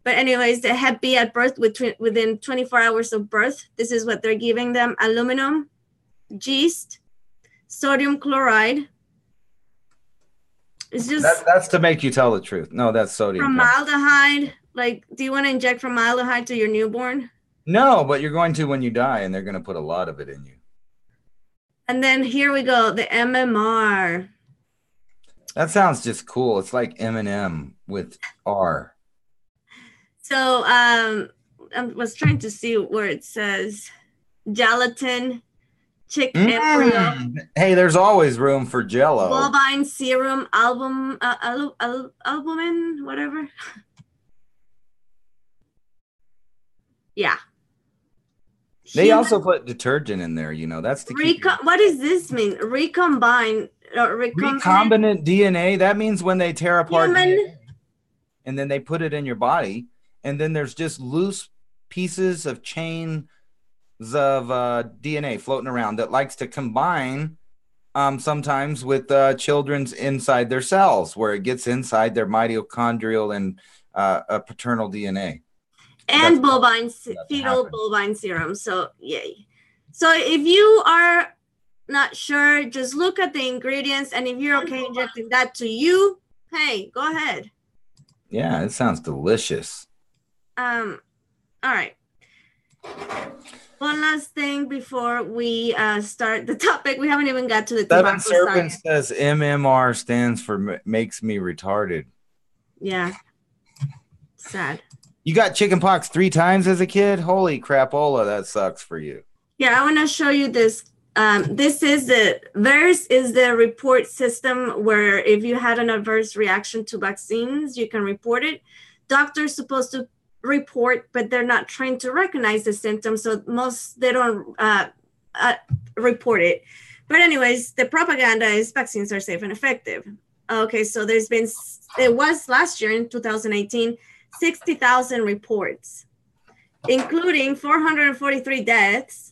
But anyways, the Hep B at birth within 24 hours of birth, this is what they're giving them: aluminum, yeast, sodium chloride. It's just that's to make you tell the truth. No, that's sodium. Formaldehyde. Like, do you want to inject formaldehyde to your newborn? No, but you're going to when you die, and they're going to put a lot of it in you. And then here we go, the MMR. That sounds just cool. It's like M&M with R. So I was trying to see where it says gelatin, chick embryo. Hey, there's always room for Jello. Bovine serum, albumin, whatever. Yeah. They also put detergent in there, you know. That's the what does this mean? Recombinant DNA. That means when they tear apart DNA, and then they put it in your body, and then there's just loose pieces of chains of DNA floating around that likes to combine sometimes with children's inside their cells, where it gets inside their mitochondrial and paternal DNA. And fetal bovine serum. So yay. So if you are not sure, just look at the ingredients, and if you're okay injecting that to you, hey, go ahead. Yeah, it sounds delicious. All right. One last thing before we start the topic. We haven't even got to the Seven tobacco Serpent science. says MMR stands for makes me retarded. Yeah. Sad. You got chickenpox 3 times as a kid? Holy crapola, that sucks for you. Yeah, I want to show you this. This is the VERS is the report system where if you had an adverse reaction to vaccines, you can report it. Doctors supposed to report, but they're not trained to recognize the symptoms, so they don't report it. But anyways, the propaganda is vaccines are safe and effective. Okay, so it was last year in 2018, 60,000 reports, including 443 deaths,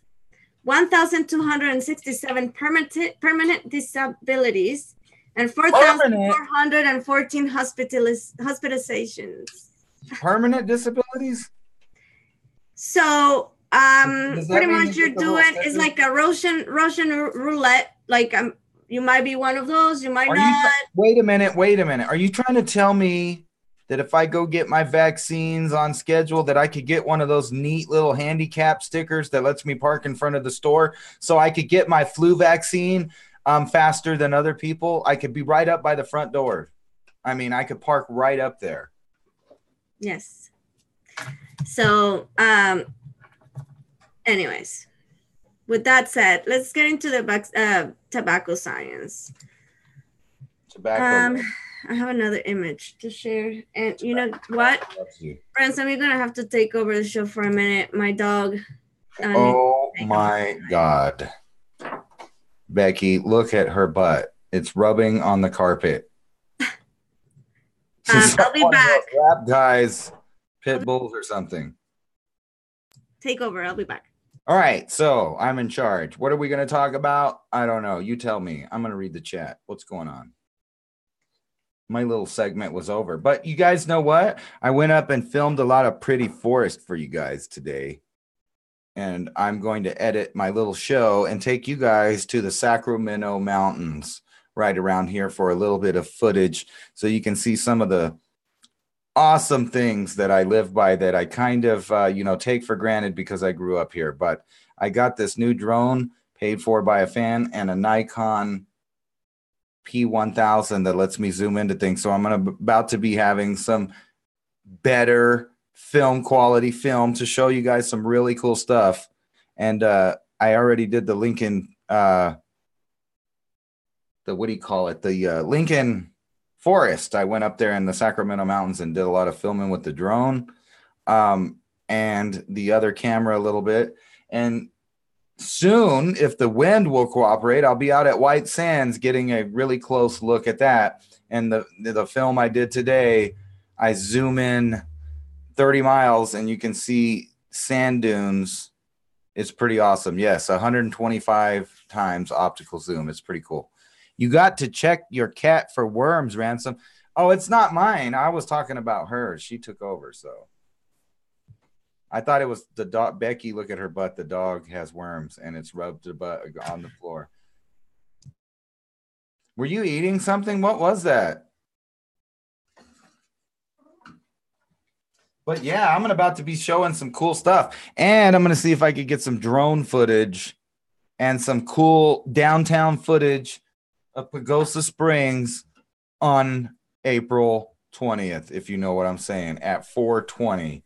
1,267 permanent disabilities, and 4,414 hospitalizations. Permanent disabilities? So pretty much you're doing it's like a Russian roulette. Like you might be one of those, you might not. Wait a minute. Are you trying to tell me that if I go get my vaccines on schedule that I could get one of those neat little handicap stickers that lets me park in front of the store so I could get my flu vaccine faster than other people? I could be right up by the front door. I mean, I could park right up there. Yes. So anyways, with that said, let's get into the tobacco science. Tobacco. I have another image to share. And you know what? Ransom, you're going to have to take over the show for a minute. My dog. Oh my God. Becky, look at her butt. It's rubbing on the carpet. I'll be back. Rap guys, pit bulls or something. Take over. I'll be back. All right. So I'm in charge. What are we going to talk about? I don't know. You tell me. I'm going to read the chat. What's going on? My little segment was over, but you guys know what? I went up and filmed a lot of pretty forest for you guys today. And I'm going to edit my little show and take you guys to the Sacramento Mountains right around here for a little bit of footage so you can see some of the awesome things that I live by that I kind of, take for granted because I grew up here. But I got this new drone paid for by a fan and a Nikon P1000 that lets me zoom into things. So I'm about to be having some better quality film to show you guys some really cool stuff. And I already did the Lincoln, the Lincoln Forest. I went up there in the Sacramento Mountains and did a lot of filming with the drone and the other camera a little bit. And soon, if the wind will cooperate, I'll be out at White Sands getting a really close look at that. And the film I did today, I zoom in 30 miles and you can see sand dunes. It's pretty awesome. Yes, 125 times optical zoom. It's pretty cool. You got to check your cat for worms, Ransom. Oh, it's not mine. I was talking about her. She took over, so. I thought it was the dog. Becky, look at her butt. The dog has worms, and it's rubbed the butt on the floor. Were you eating something? What was that? But yeah, I'm about to be showing some cool stuff. And I'm going to see if I could get some drone footage and some cool downtown footage of Pagosa Springs on April 20th, if you know what I'm saying, at 4:20.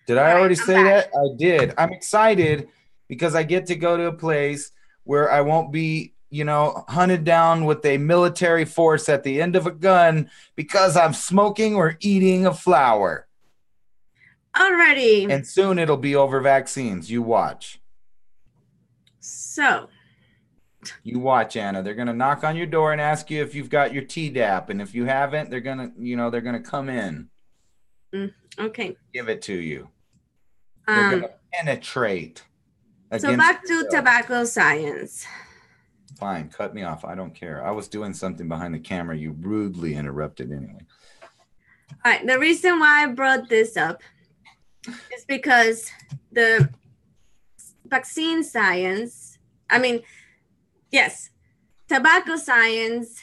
Did I already say that? I did. I'm excited because I get to go to a place where I won't be, hunted down with a military force at the end of a gun because I'm smoking or eating a flower. Alrighty. And soon it'll be over vaccines. You watch. So. You watch, Anna. They're going to knock on your door and ask you if you've got your Tdap. And if you haven't, they're going to come in. Okay. Give it to you. They're going to penetrate. So back to tobacco science. Fine. Cut me off. I don't care. I was doing something behind the camera. You rudely interrupted anyway. All right. The reason why I brought this up is because the vaccine science, tobacco science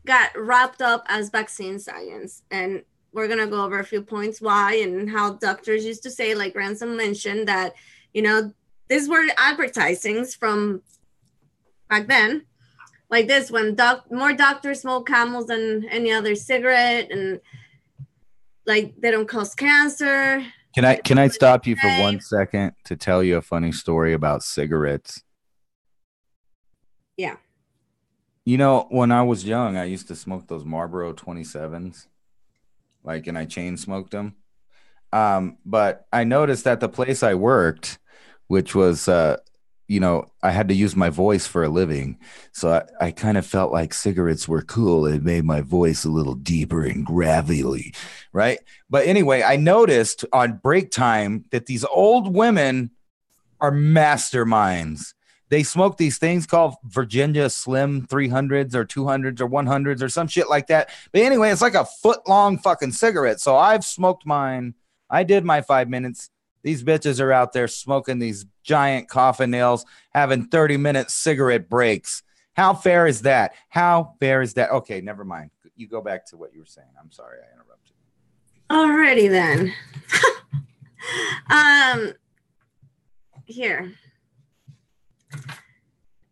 got wrapped up as vaccine science. And we're going to go over a few points why and how doctors used to say, like Ransom mentioned, that, you know, these were advertisings from back then, like this, when more doctors smoke Camels than any other cigarette, and like they don't cause cancer. Can I stop you for 1 second to tell you a funny story about cigarettes? Yeah. You know, when I was young, I used to smoke those Marlboro 27s, like, and I chain smoked them. But I noticed that the place I worked, which was, you know, I had to use my voice for a living. So I kind of felt like cigarettes were cool. It made my voice a little deeper and gravelly, right? But anyway, I noticed on break time that these old women are masterminds. They smoke these things called Virginia Slim 300s or 200s or 100s or some shit like that. But anyway, it's like a foot-long fucking cigarette. So I've smoked mine. I did my 5 minutes. These bitches are out there smoking these giant coffin nails, having 30-minute cigarette breaks. How fair is that? How fair is that? Okay, never mind. You go back to what you were saying. I'm sorry I interrupted. Alrighty then. Here.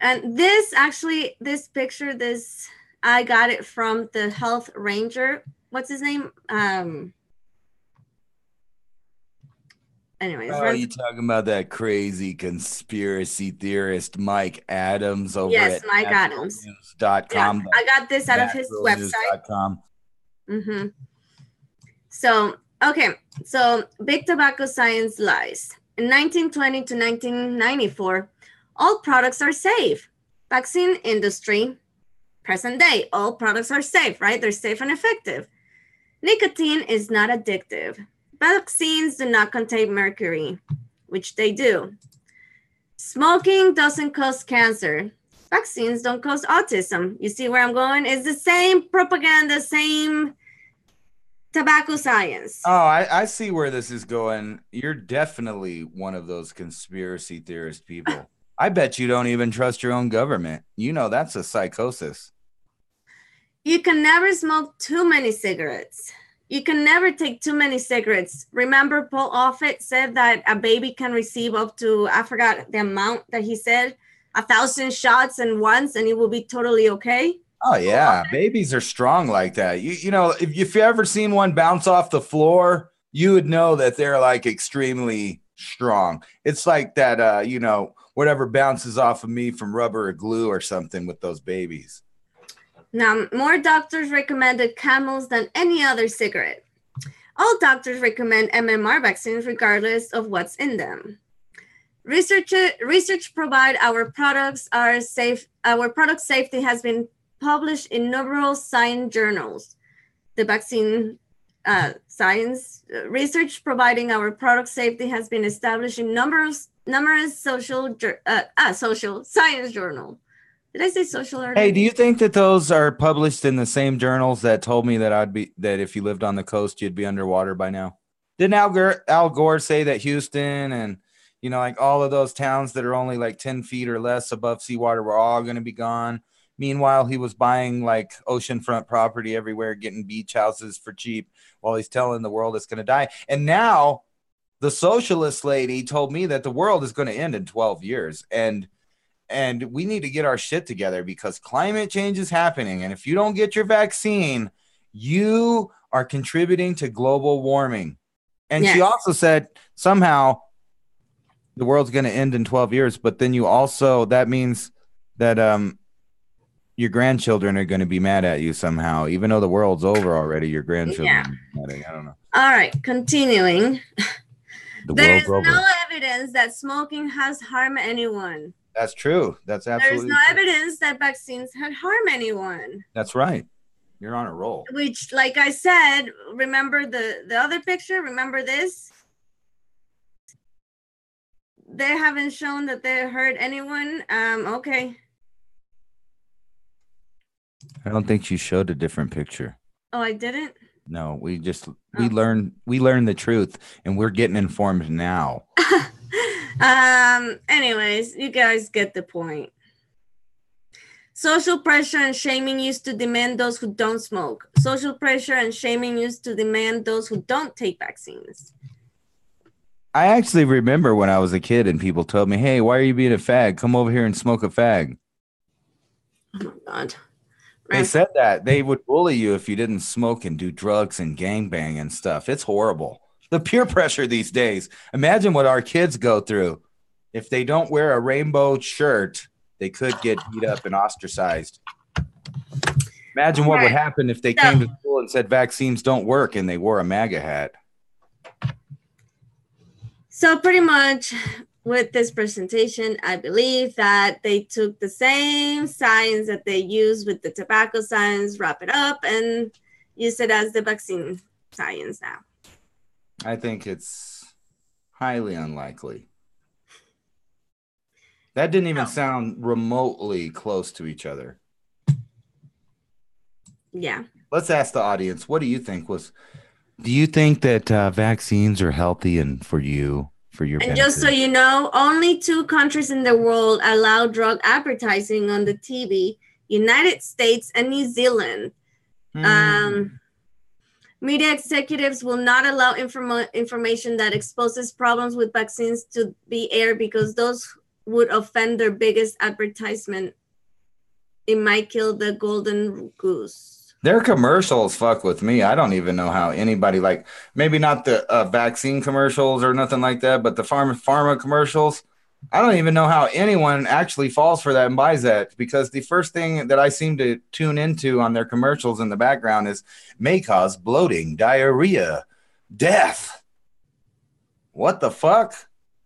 And this actually, this picture, I got it from the health ranger. What's his name? Anyways. Oh, you talking about that crazy conspiracy theorist Mike Adams over yes, at Mike Adams. .com. Yeah, I got this out of his website. Mm-hmm. So, okay. So, big tobacco science lies. In 1920 to 1994, all products are safe. Vaccine industry, present day, all products are safe, right? They're safe and effective. Nicotine is not addictive. Vaccines do not contain mercury, which they do. Smoking doesn't cause cancer. Vaccines don't cause autism. You see where I'm going? It's the same propaganda, same tobacco science. Oh, I see where this is going. You're definitely one of those conspiracy theorist people. I bet you don't even trust your own government. You know, that's a psychosis. You can never smoke too many cigarettes. You can never take too many cigarettes. Remember, Paul Offit said that a baby can receive up to, I forgot the amount that he said, 1,000 shots in once, and it will be totally okay. Oh, yeah. Babies are strong like that. You know, if you ever seen one bounce off the floor, you would know that they're like extremely strong. It's like that, you know, whatever bounces off of me from rubber or glue or something with those babies. Now, more doctors recommended Camels than any other cigarette. All doctors recommend MMR vaccines regardless of what's in them. Research provide our products are safe. Our product safety has been published in numerous science journals. The vaccine science research providing our product safety has been established in numerous social science journals. Did I say social? Hey, do you think that those are published in the same journals that told me that that if you lived on the coast, you'd be underwater by now? Didn't Al Gore say that Houston and, you know, like all of those towns that are only like 10 feet or less above seawater were all going to be gone? Meanwhile, he was buying like oceanfront property everywhere, getting beach houses for cheap while he's telling the world it's going to die. And now the socialist lady told me that the world is going to end in 12 years. And we need to get our shit together because climate change is happening. And if you don't get your vaccine, you are contributing to global warming. And yes. She also said somehow the world's going to end in 12 years. But then that means that your grandchildren are going to be mad at you somehow. Even though the world's over already, your grandchildren are mad at you. I don't know. All right, continuing. There is no evidence that smoking has harmed anyone. That's true. That's absolutely true. There's no evidence that vaccines had harmed anyone. That's right. You're on a roll. Which, like I said, remember the other picture? Remember this? They haven't shown that they hurt anyone. Okay. I don't think you showed a different picture. Oh, I didn't? No, we learned the truth, and we're getting informed now. Anyways, you guys get the point. Social pressure and shaming used to demand those who don't smoke. Social pressure and shaming used to demand those who don't take vaccines. I actually remember when I was a kid and people told me, hey, why are you being a fag? Come over here and smoke a fag. Oh my God. They said that they would bully you if you didn't smoke and do drugs and gangbang and stuff. It's horrible. The peer pressure these days. Imagine what our kids go through. If they don't wear a rainbow shirt, they could get beat up and ostracized. Imagine what would happen if they came to school and said vaccines don't work and they wore a MAGA hat. So pretty much with this presentation, I believe that they took the same science that they used with the tobacco science, wrap it up, and use it as the vaccine science now. I think it's highly unlikely. That didn't even sound remotely close to each other. Yeah. Let's ask the audience, what do you think do you think that vaccines are healthy and for you, for your benefit? Just so you know, only 2 countries in the world allow drug advertising on the TV, United States and New Zealand. Media executives will not allow information that exposes problems with vaccines to be aired because those would offend their biggest advertisement. It might kill the golden goose. Their commercials fuck with me. I don't even know how anybody, like, maybe not the vaccine commercials or nothing like that, but the pharma commercials, I don't even know how anyone actually falls for that and buys that, because the first thing that I seem to tune into on their commercials in the background is may cause bloating, diarrhea, death. What the fuck?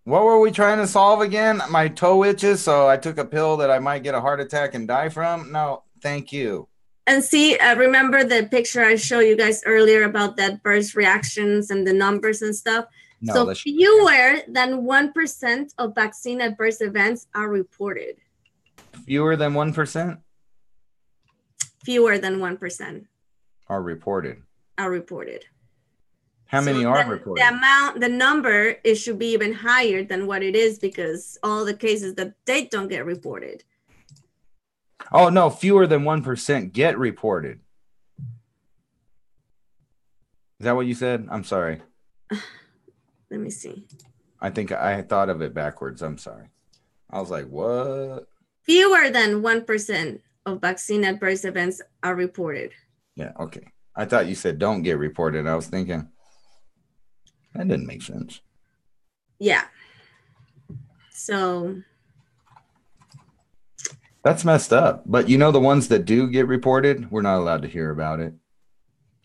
What were we trying to solve again? My toe itches, so I took a pill that I might get a heart attack and die from? No, thank you. And see, remember the picture I showed you guys earlier about that burst reactions and the numbers and stuff? No, so fewer than 1% of vaccine adverse events are reported. Fewer than 1%? Fewer than 1% are reported. How many are reported? The number, it should be even higher than what it is because all the cases that they don't get reported. Oh, no, fewer than 1% get reported. Is that what you said? I'm sorry. Let me see. I think I thought of it backwards. I'm sorry. I was like, what? Fewer than 1% of vaccine adverse events are reported. Yeah, okay. I thought you said don't get reported. I was thinking, that didn't make sense. Yeah. So... that's messed up. But you know, the ones that do get reported, we're not allowed to hear about it.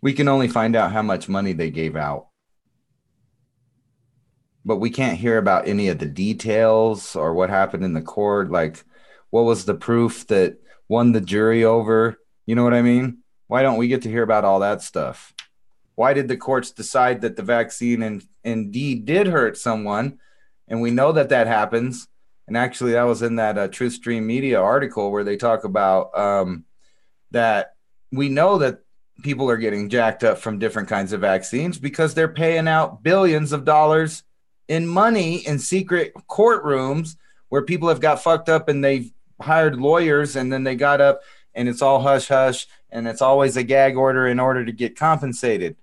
We can only find out how much money they gave out. But we can't hear about any of the details or what happened in the court. Like, what was the proof that won the jury over? You know what I mean? Why don't we get to hear about all that stuff? Why did the courts decide that the vaccine indeed did hurt someone? And we know that happens. And actually, that was in that Truth Stream Media article where they talk about that we know that people are getting jacked up from different kinds of vaccines because they're paying out billions of dollars in money in secret courtrooms where people have got fucked up and they've hired lawyers and then they got up and it's all hush hush and it's always a gag order in order to get compensated.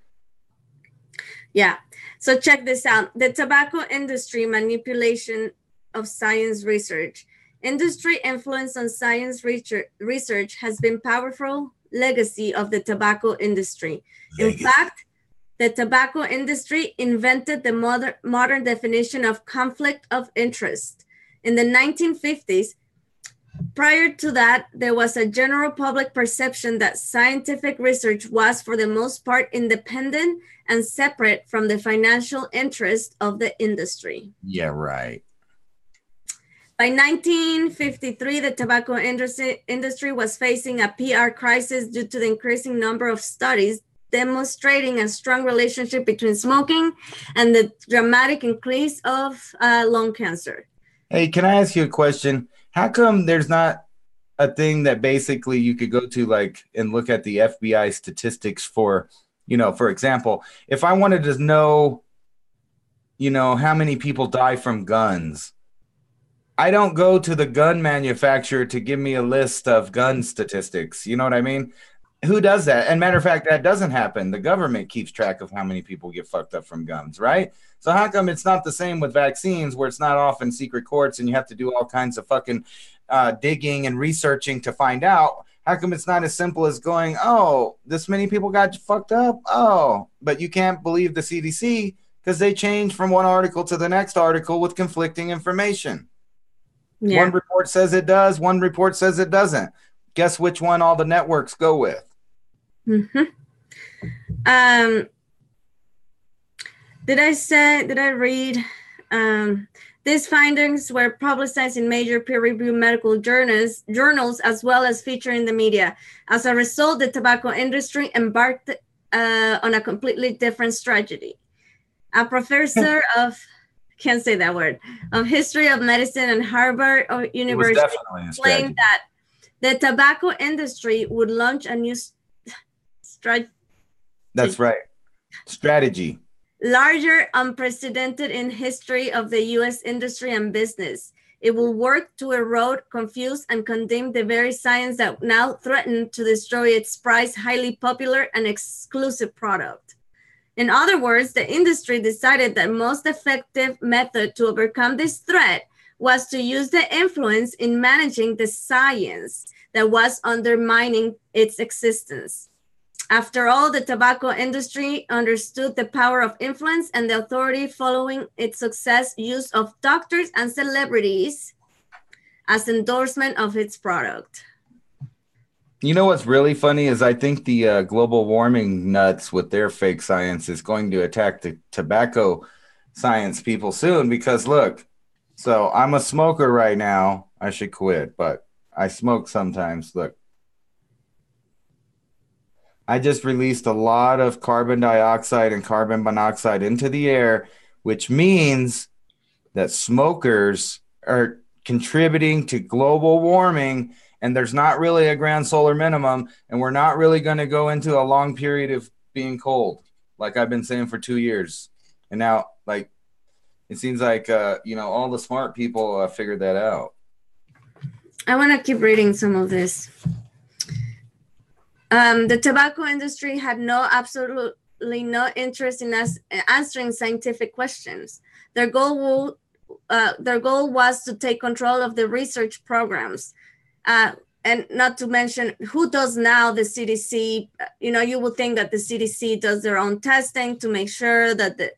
Yeah. So check this out. The tobacco industry manipulation of science research. Industry influence on science research has been powerful legacy of the tobacco industry. In fact, the tobacco industry invented the modern definition of conflict of interest. In the 1950s, prior to that, there was a general public perception that scientific research was for the most part independent and separate from the financial interest of the industry. Yeah, right. By 1953, the tobacco industry was facing a PR crisis due to the increasing number of studies demonstrating a strong relationship between smoking and the dramatic increase of lung cancer. Hey, can I ask you a question? How come there's not a thing that basically you could go to like and look at the FBI statistics for, you know, for example, if I wanted to know, you know, how many people die from guns, I don't go to the gun manufacturer to give me a list of gun statistics. You know what I mean? Who does that? And matter of fact, that doesn't happen. The government keeps track of how many people get fucked up from guns, right? So how come it's not the same with vaccines, where it's not off in secret courts and you have to do all kinds of fucking digging and researching to find out? How come it's not as simple as going, oh, this many people got fucked up? Oh, but you can't believe the CDC because they change from one article to the next article with conflicting information. Yeah. One report says it does, one report says it doesn't. Guess which one all the networks go with? Mm-hmm. Did I read these findings were publicized in major peer-reviewed medical journals as well as featured in the media. As a result, the tobacco industry embarked on a completely different strategy. A professor of, can't say that word, of history of medicine at Harvard University claimed that the tobacco industry would launch a new strategy. That's right. Strategy. Larger, unprecedented in history of the U.S. industry and business. It will work to erode, confuse, and condemn the very science that now threaten to destroy its prized, highly popular, and exclusive product. In other words, the industry decided that most effective method to overcome this threat was to use the influence in managing the science that was undermining its existence. After all, the tobacco industry understood the power of influence and the authority following its success use of doctors and celebrities as endorsement of its product. You know what's really funny is I think the global warming nuts with their fake science is going to attack the tobacco science people soon because look, so I'm a smoker right now. I should quit, but I smoke sometimes. Look. I just released a lot of carbon dioxide and carbon monoxide into the air, which means that smokers are contributing to global warming, and there's not really a ground solar minimum, and we're not really going to go into a long period of being cold, like I've been saying for 2 years. And now, like, it seems like, all the smart people figured that out. I want to keep reading some of this. The tobacco industry had absolutely no interest in answering scientific questions. Their goal was to take control of the research programs, and not to mention who does now the CDC. You would think that the CDC does their own testing to make sure that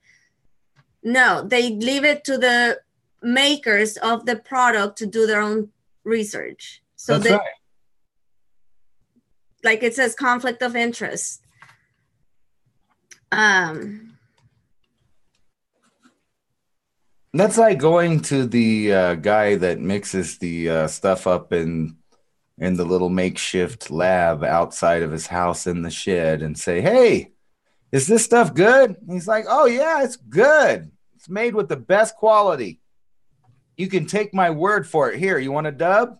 no, they leave it to the makers of the product to do their own research. So that's right. Like it says, conflict of interest. That's like going to the guy that mixes the stuff up in the little makeshift lab outside of his house in the shed and say, hey, is this stuff good? And he's like, oh, yeah, it's good. It's made with the best quality. You can take my word for it. Here, you want a dub?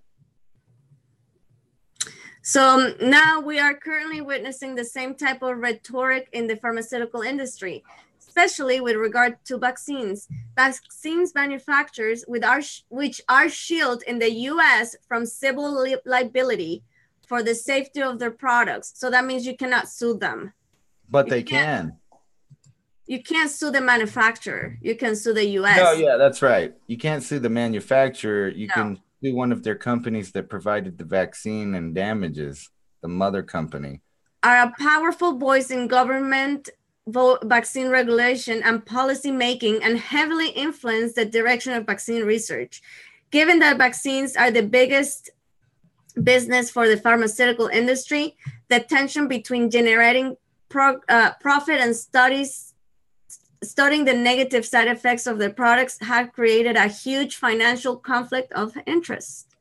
So now we are currently witnessing the same type of rhetoric in the pharmaceutical industry, especially with regard to vaccines. Vaccines manufacturers which are shielded in the U.S. from civil liability for the safety of their products. So that means you cannot sue them. But they can. You can't sue the manufacturer. You can sue the U.S. No, yeah, that's right. You can't sue the manufacturer. You can sue one of their companies that provided the vaccine and damages, the mother company. Are a powerful voice in government vaccine regulation and policy making and heavily influence the direction of vaccine research. Given that vaccines are the biggest business for the pharmaceutical industry, the tension between generating profit and studying the negative side effects of the products have created a huge financial conflict of interest.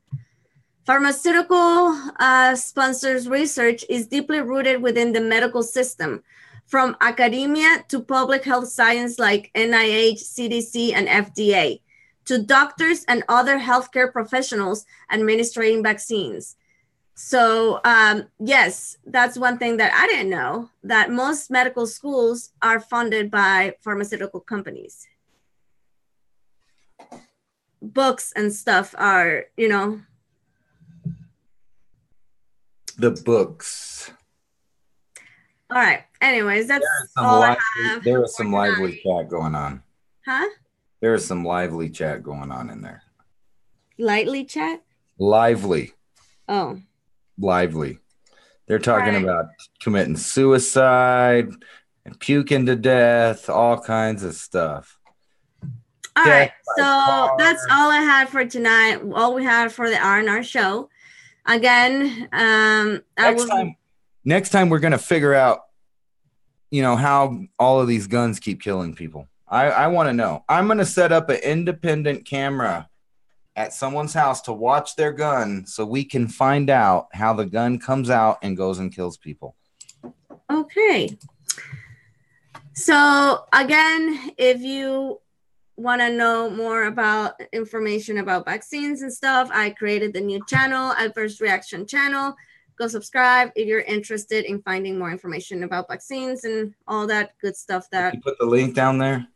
Pharmaceutical sponsors research is deeply rooted within the medical system, from academia to public health science like NIH, CDC, and FDA, to doctors and other healthcare professionals administering vaccines. So yes, that's one thing that I didn't know, that most medical schools are funded by pharmaceutical companies. books and stuff are, you know. The books. All right. Anyways, that's all I have. There is some for lively tonight. chat going on. Huh? There is some lively chat going on in there. Lightly chat? Lively. Oh. Lively. They're talking about committing suicide and puking to death, all kinds of stuff. All right. So that's all I had for tonight. All we had for the R&R show. Again, next time we're gonna figure out, you know, how all of these guns keep killing people. I want to know. I'm gonna set up an independent camera at someone's house to watch their gun so we can find out how the gun comes out and goes and kills people. Okay. So again, if you want to know more about information about vaccines and stuff, I created the new channel, Adverse Reaction channel. Go subscribe if you're interested in finding more information about vaccines and all that good stuff that you put the link down there.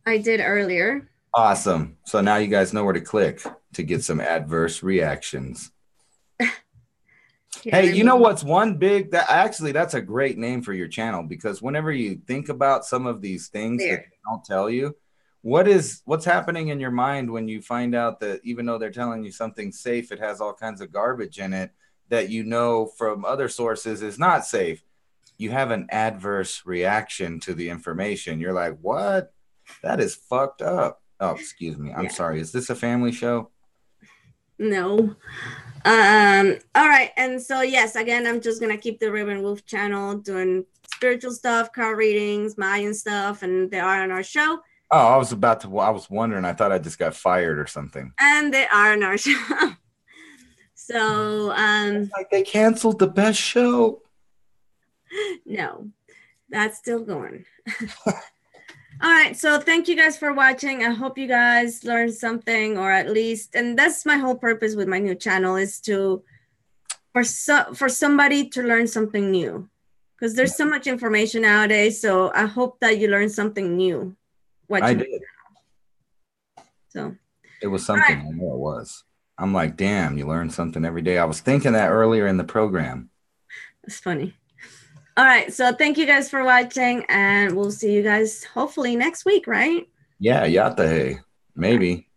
I did earlier. Awesome. So now you guys know where to click to get some adverse reactions. Hey, you know what's one big that's a great name for your channel, because whenever you think about some of these things that they don't tell you, what's happening in your mind when you find out that even though they're telling you something safe, it has all kinds of garbage in it that you know from other sources is not safe. You have an adverse reaction to the information. You're like, what? That is fucked up. Oh, excuse me. I'm sorry. Is this a family show? No. All right. And so, yes, again, I'm just going to keep the Raven Wolf channel doing spiritual stuff, card readings, Mayan stuff, and the R&R show. Oh, I was wondering. I thought I just got fired or something. And the R&R show. So, like they canceled the best show. No, that's still going. All right, so thank you guys for watching. I hope you guys learned something, or at least, and that's my whole purpose with my new channel, is for somebody to learn something new, because there's so much information nowadays. So I hope that you learn something new. I did. So it was something. Right. I know it was. I'm like, damn, you learn something every day. I was thinking that earlier in the program. That's funny. All right. So thank you guys for watching, and we'll see you guys hopefully next week, right? Yeah. Yata hey. Maybe.